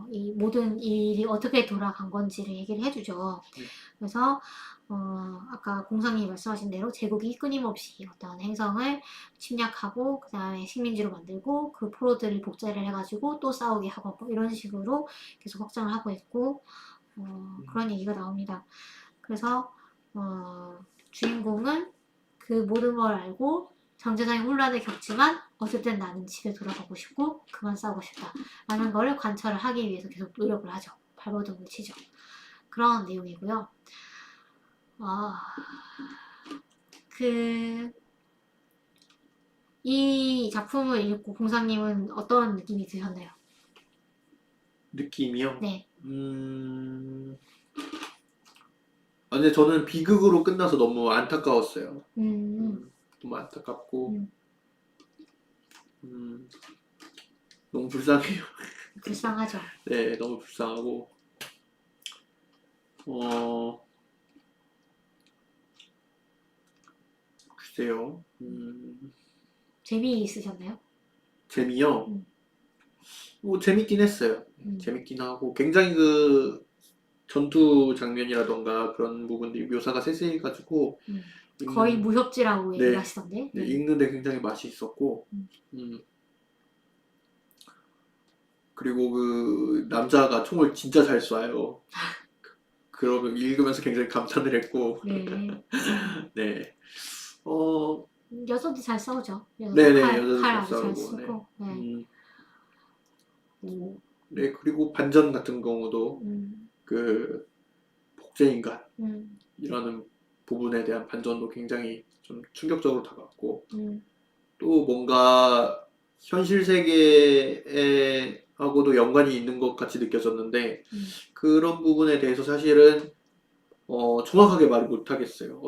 이 모든 일이 어떻게 돌아간 건지를 얘기를 해주죠. 그래서 아까 공상님이 말씀하신 대로 제국이 끊임없이 어떤 행성을 침략하고 그 다음에 식민지로 만들고 그 포로들을 복제를 해가지고 또 싸우게 하고 뭐 이런 식으로 계속 확장을 하고 있고 그런 얘기가 나옵니다. 그래서 주인공은 그 모든 걸 알고 경제적인 혼란을 겪지만 어쨌든 나는 집에 돌아가고 싶고 그만 싸우고 싶다 라는 거를 관철을 하기 위해서 계속 노력을 하죠. 발버둥을 치죠. 그런 내용이고요. 이 작품을 읽고 공상님은 어떤 느낌이 드셨나요? 느낌이요? 네. 근데 저는 비극으로 끝나서 너무 안타까웠어요. 너무 안타깝고 너무 불쌍해요. 불쌍하죠. 네, 너무 불쌍하고 글쎄요. 재미있으셨나요? 재미요? 뭐 재밌긴 했어요. 재밌긴 하고 굉장히 전투 장면이라던가 그런 부분들이 묘사가 세세해가지고 거의 무협지라고 네. 얘기를 하시던데. 네, 읽는데 굉장히 맛이 있었고 그리고 그 남자가 총을 진짜 잘 쏴요. 그러면 읽으면서 굉장히 감탄을 했고 네. 네. 여자도 잘 싸우죠. 네네, 칼 여자도 잘 아주 잘 싸우고, 쓰고. 네. 네, 그리고 반전 같은 경우도 그 복제인간 이라는 부분에 대한 반전도 굉장히 좀 충격적으로 다가왔고 또 뭔가 현실 세계하고도 연관이 있는 것 같이 느껴졌는데 그런 부분에 대해서 사실은 정확하게 말을 못 하겠어요.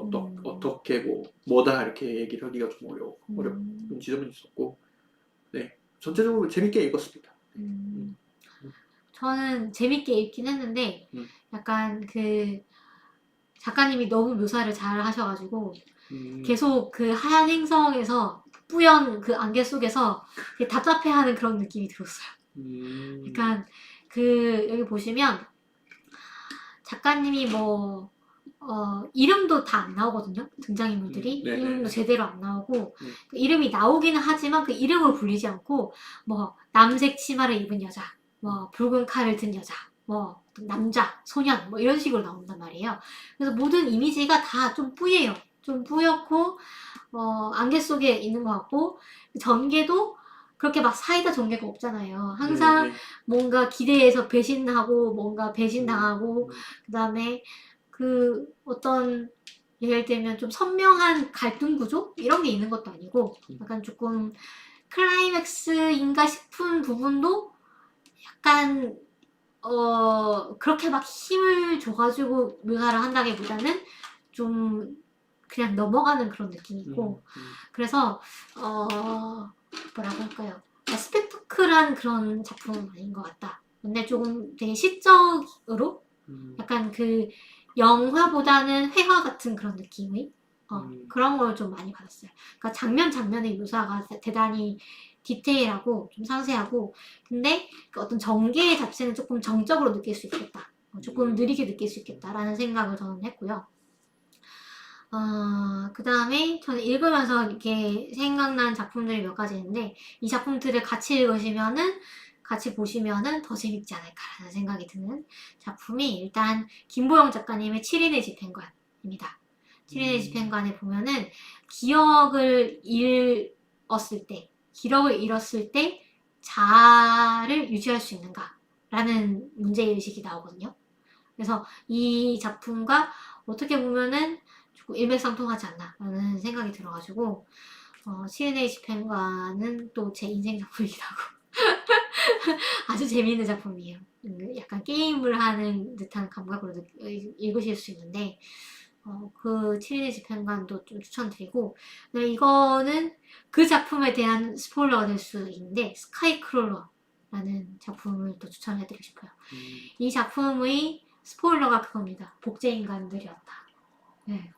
어떻게 뭐다 이렇게 얘기를 하기가 좀 어려운 지점은 있었고, 네, 전체적으로 재밌게 읽었습니다. 저는 재밌게 읽긴 했는데 약간 작가님이 너무 묘사를 잘 하셔가지고 계속 그 하얀 행성에서 뿌연 그 안개 속에서 되게 답답해하는 그런 느낌이 들었어요. 그러니까 여기 보시면 작가님이 이름도 다 안 나오거든요. 등장인물들이. 네네. 이름도 제대로 안 나오고, 그 이름이 나오기는 하지만 그 이름을 불리지 않고, 뭐, 남색 치마를 입은 여자, 뭐, 붉은 칼을 든 여자, 뭐, 남자, 소년, 뭐, 이런 식으로 나온단 말이에요. 그래서 모든 이미지가 다 좀 뿌예요. 좀 뿌옇고, 안개 속에 있는 것 같고, 전개도 그렇게 막 사이다 전개가 없잖아요. 항상 네네. 뭔가 기대해서 배신하고, 뭔가 배신당하고, 그 다음에 그 어떤 예를 들면 좀 선명한 갈등 구조 이런 게 있는 것도 아니고 약간 조금 클라이맥스인가 싶은 부분도 약간 그렇게 막 힘을 줘가지고 묘사를 한다기보다는 좀 그냥 넘어가는 그런 느낌이 있고 그래서 뭐라고 할까요? 스펙타클한 그런 작품은 아닌 것 같다. 근데 조금 되게 시적으로 약간 그 영화보다는 회화 같은 그런 느낌의 그런 걸 좀 많이 받았어요. 그러니까 장면 장면의 묘사가 대단히 디테일하고 좀 상세하고 근데 그 어떤 전개 자체는 조금 정적으로 느낄 수 있겠다. 조금 느리게 느낄 수 있겠다라는 생각을 저는 했고요. 그 다음에 저는 읽으면서 이렇게 생각난 작품들이 몇 가지 있는데 이 작품들을 같이 읽으시면은 같이 보시면은 더 재밌지 않을까라는 생각이 드는 작품이 일단 김보영 작가님의 7인의 집행관입니다. 7인의 집행관에 보면은 기억을 잃었을 때 자아를 유지할 수 있는가라는 문제의식이 나오거든요. 그래서 이 작품과 어떻게 보면은 조금 일맥상통하지 않나라는 생각이 들어가지고 CNA 집행관은 또 제 인생 작품이기도 하고 아주 재미있는 작품이에요. 약간 게임을 하는 듯한 감각으로 읽으실 수 있는데 그 7인의 집행관도 좀 추천드리고 이거는 그 작품에 대한 스포일러가 될 수 있는데 스카이크롤러라는 작품을 또 추천해드리고 싶어요. 이 작품의 스포일러가 그겁니다. 복제인간들이었다. 네.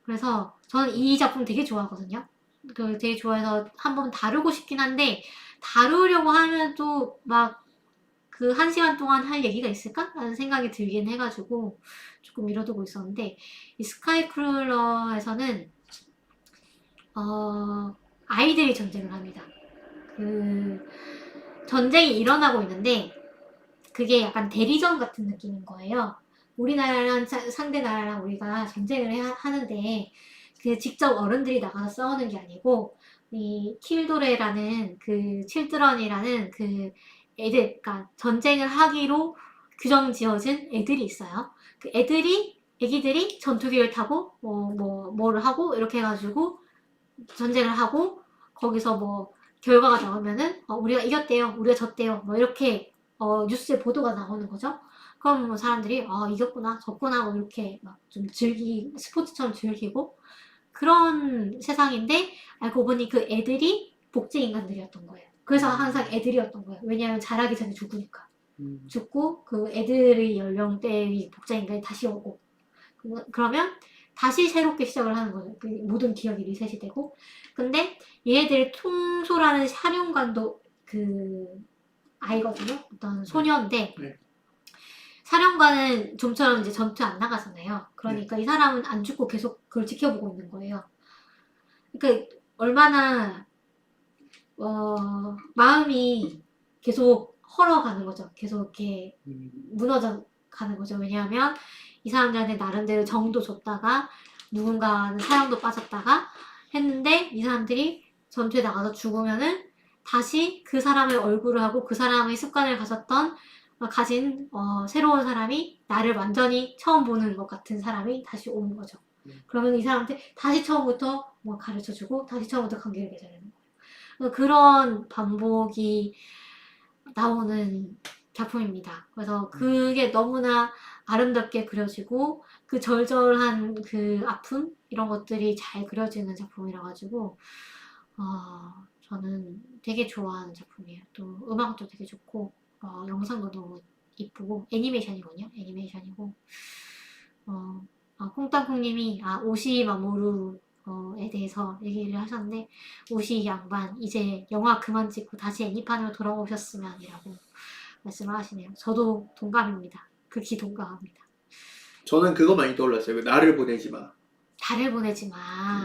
그래서 저는 이 작품 되게 좋아하거든요. 되게 좋아해서 한번 다루고 싶긴 한데 다루려고 하면 또 막 그 1시간 동안 할 얘기가 있을까? 라는 생각이 들긴 해가지고 조금 미뤄두고 있었는데 이 스카이크롤러에서는 아이들이 전쟁을 합니다. 그 전쟁이 일어나고 있는데 그게 약간 대리전 같은 느낌인 거예요. 우리나라랑 상대 나라랑 우리가 전쟁을 하는데 그 직접 어른들이 나가서 싸우는 게 아니고 이 킬도레라는 그 칠드런이라는 그 애들, 그러니까 전쟁을 하기로 규정 지어진 애들이 있어요. 그 애기들이 전투기를 타고 뭐를 하고 이렇게 해가지고 전쟁을 하고 거기서 뭐 결과가 나오면은 우리가 이겼대요, 우리가 졌대요, 뭐 이렇게 뉴스에 보도가 나오는 거죠. 그럼 뭐 사람들이 이겼구나, 졌구나, 뭐 이렇게 막 좀 스포츠처럼 즐기고 그런 세상인데 알고 보니 그 애들이 복제 인간들이었던 거예요. 그래서 항상 애들이었던 거예요. 왜냐하면 자라기 전에 죽으니까. 죽고 그 애들의 연령대의 복제 인간이 다시 오고 그러면 다시 새롭게 시작을 하는 거죠. 그 모든 기억이 리셋이 되고. 근데 얘네들을 통솔하는 사령관도 그 아이거든요. 어떤 소녀인데 네. 사령관은 좀처럼 이제 전투 안 나가잖아요. 그러니까 이 사람은 안 죽고 계속 그걸 지켜보고 있는 거예요. 그러니까 얼마나 마음이 계속 헐어가는 거죠. 계속 이렇게 무너져 가는 거죠. 왜냐하면 이 사람들한테 나름대로 정도 줬다가 누군가는 사랑도 빠졌다가 했는데 이 사람들이 전투에 나가서 죽으면은 다시 그 사람의 얼굴을 하고 그 사람의 습관을 가진 새로운 사람이 나를 완전히 처음 보는 것 같은 사람이 다시 오는 거죠. 그러면 이 사람한테 다시 처음부터 뭐 가르쳐주고 다시 처음부터 관계를 맺어야 되는 거예요. 그런 반복이 나오는 작품입니다. 그래서 그게 너무나 아름답게 그려지고 그 절절한 그 아픔 이런 것들이 잘 그려지는 작품이라 가지고 저는 되게 좋아하는 작품이에요. 또 음악도 되게 좋고 영상도 너무 이쁘고 애니메이션이군요. 애니메이션이고 콩땅콩님이 오시마모루에 대해서 얘기를 하셨는데 오시 양반 이제 영화 그만 찍고 다시 애니판으로 돌아오셨으면 이라고 말씀을 하시네요. 저도 동감입니다. 극히 동감합니다. 저는 그거 많이 떠올랐어요. 그 나를 보내지 마. 달을 보내지 마.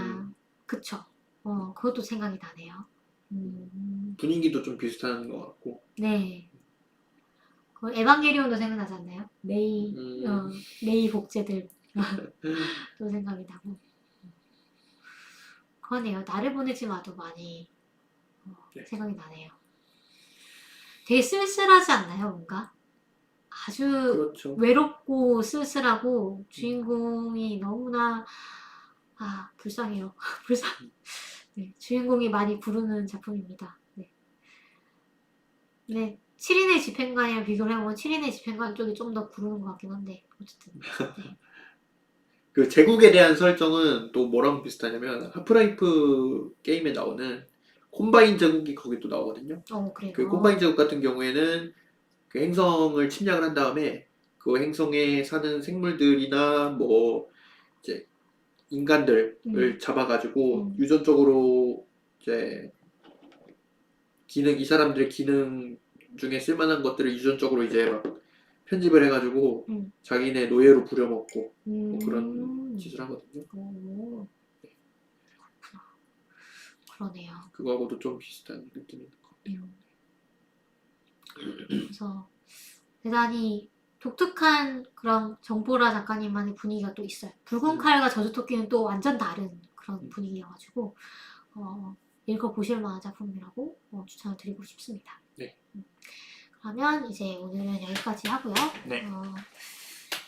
음. 그쵸. 그것도 생각이 나네요. 분위기도 좀 비슷한 것 같고. 네. 그 에반게리온도 생각나지 않나요? 음. 메이 복제들 또 생각이 나고. 그러네요. 나를 보내지 마도 많이 네. 생각이 나네요. 되게 쓸쓸하지 않나요, 뭔가? 아주 그렇죠. 외롭고 쓸쓸하고 주인공이 너무나 불쌍해요. 네, 주인공이 많이 부르는 작품입니다. 네. 네, 7인의 집행관이랑 비교를 해보면 7인의 집행관 쪽이 좀 더 구르는 것 같긴 한데 어쨌든 네. 그 제국에 대한 설정은 또 뭐랑 비슷하냐면 하프라이프 게임에 나오는 콤바인 제국이 거기 또 나오거든요. 그래요. 그 콤바인 제국 같은 경우에는 그 행성을 침략을 한 다음에 그 행성에 사는 생물들이나 뭐 이제 인간들을 잡아가지고 유전적으로 이제 이 사람들의 기능 중에 쓸만한 것들을 유전적으로 이제 막 편집을 해가지고 자기네 노예로 부려먹고 뭐 그런 짓을 하거든요. 오, 그러네요. 그거하고도 좀 비슷한 느낌이 있는 것 같아요. 그래서 대단히 독특한 그런 정보라 작가님만의 분위기가 또 있어요. 붉은 칼과 저주토끼는 또 완전 다른 그런 분위기여가지고 읽어보실 만한 작품이라고 추천을 드리고 싶습니다. 네. 그러면 이제 오늘은 여기까지 하고요. 네.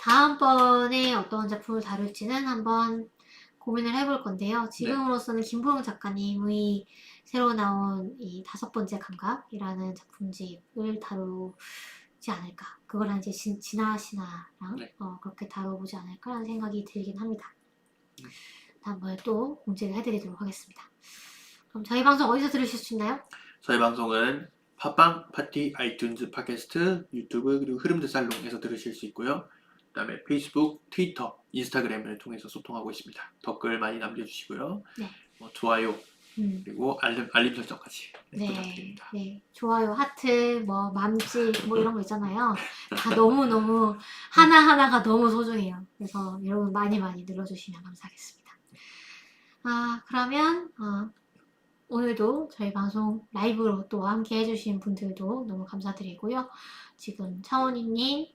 다음번에 어떤 작품을 다룰지는 한번 고민을 해볼 건데요. 지금으로서는 김보영 작가님의 새로 나온 이 5번째 감각이라는 작품집을 다루지 않을까. 그거랑 이제 진아 신화랑 그렇게 다뤄보지 않을까라는 생각이 들긴 합니다. 다음번에 또 공지를 해드리도록 하겠습니다. 그럼 저희 방송 어디서 들으실 수 있나요? 저희 방송은 팟빵, 파티, 아이튠즈, 팟캐스트, 유튜브 그리고 흐름드 살롱에서 들으실 수 있고요. 그 다음에 페이스북, 트위터, 인스타그램을 통해서 소통하고 있습니다. 댓글 많이 남겨주시고요. 네. 좋아요 그리고 알림 설정까지 부탁드립니다. 네, 좋아요, 하트, 뭐 맘집 뭐 이런 거 있잖아요. 다 너무너무 하나하나가 너무 소중해요. 그래서 여러분 많이 눌러주시면 감사하겠습니다. 그러면 오늘도 저희 방송 라이브로 또 함께 해주신 분들도 너무 감사드리고요. 지금 차원이님,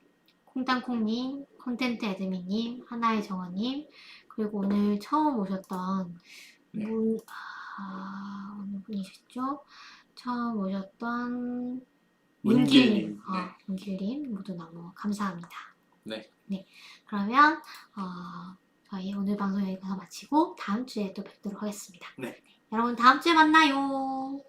콩땅콩님, 콘텐트 애드미님, 하나의 정원님, 그리고 오늘 처음 오셨던 어느 분이셨죠? 처음 오셨던 문길님, 문길님 모두 너무 감사합니다. 네. 그러면 저희 오늘 방송 여기서 마치고 다음 주에 또 뵙도록 하겠습니다. 네. 여러분 다음 주에 만나요.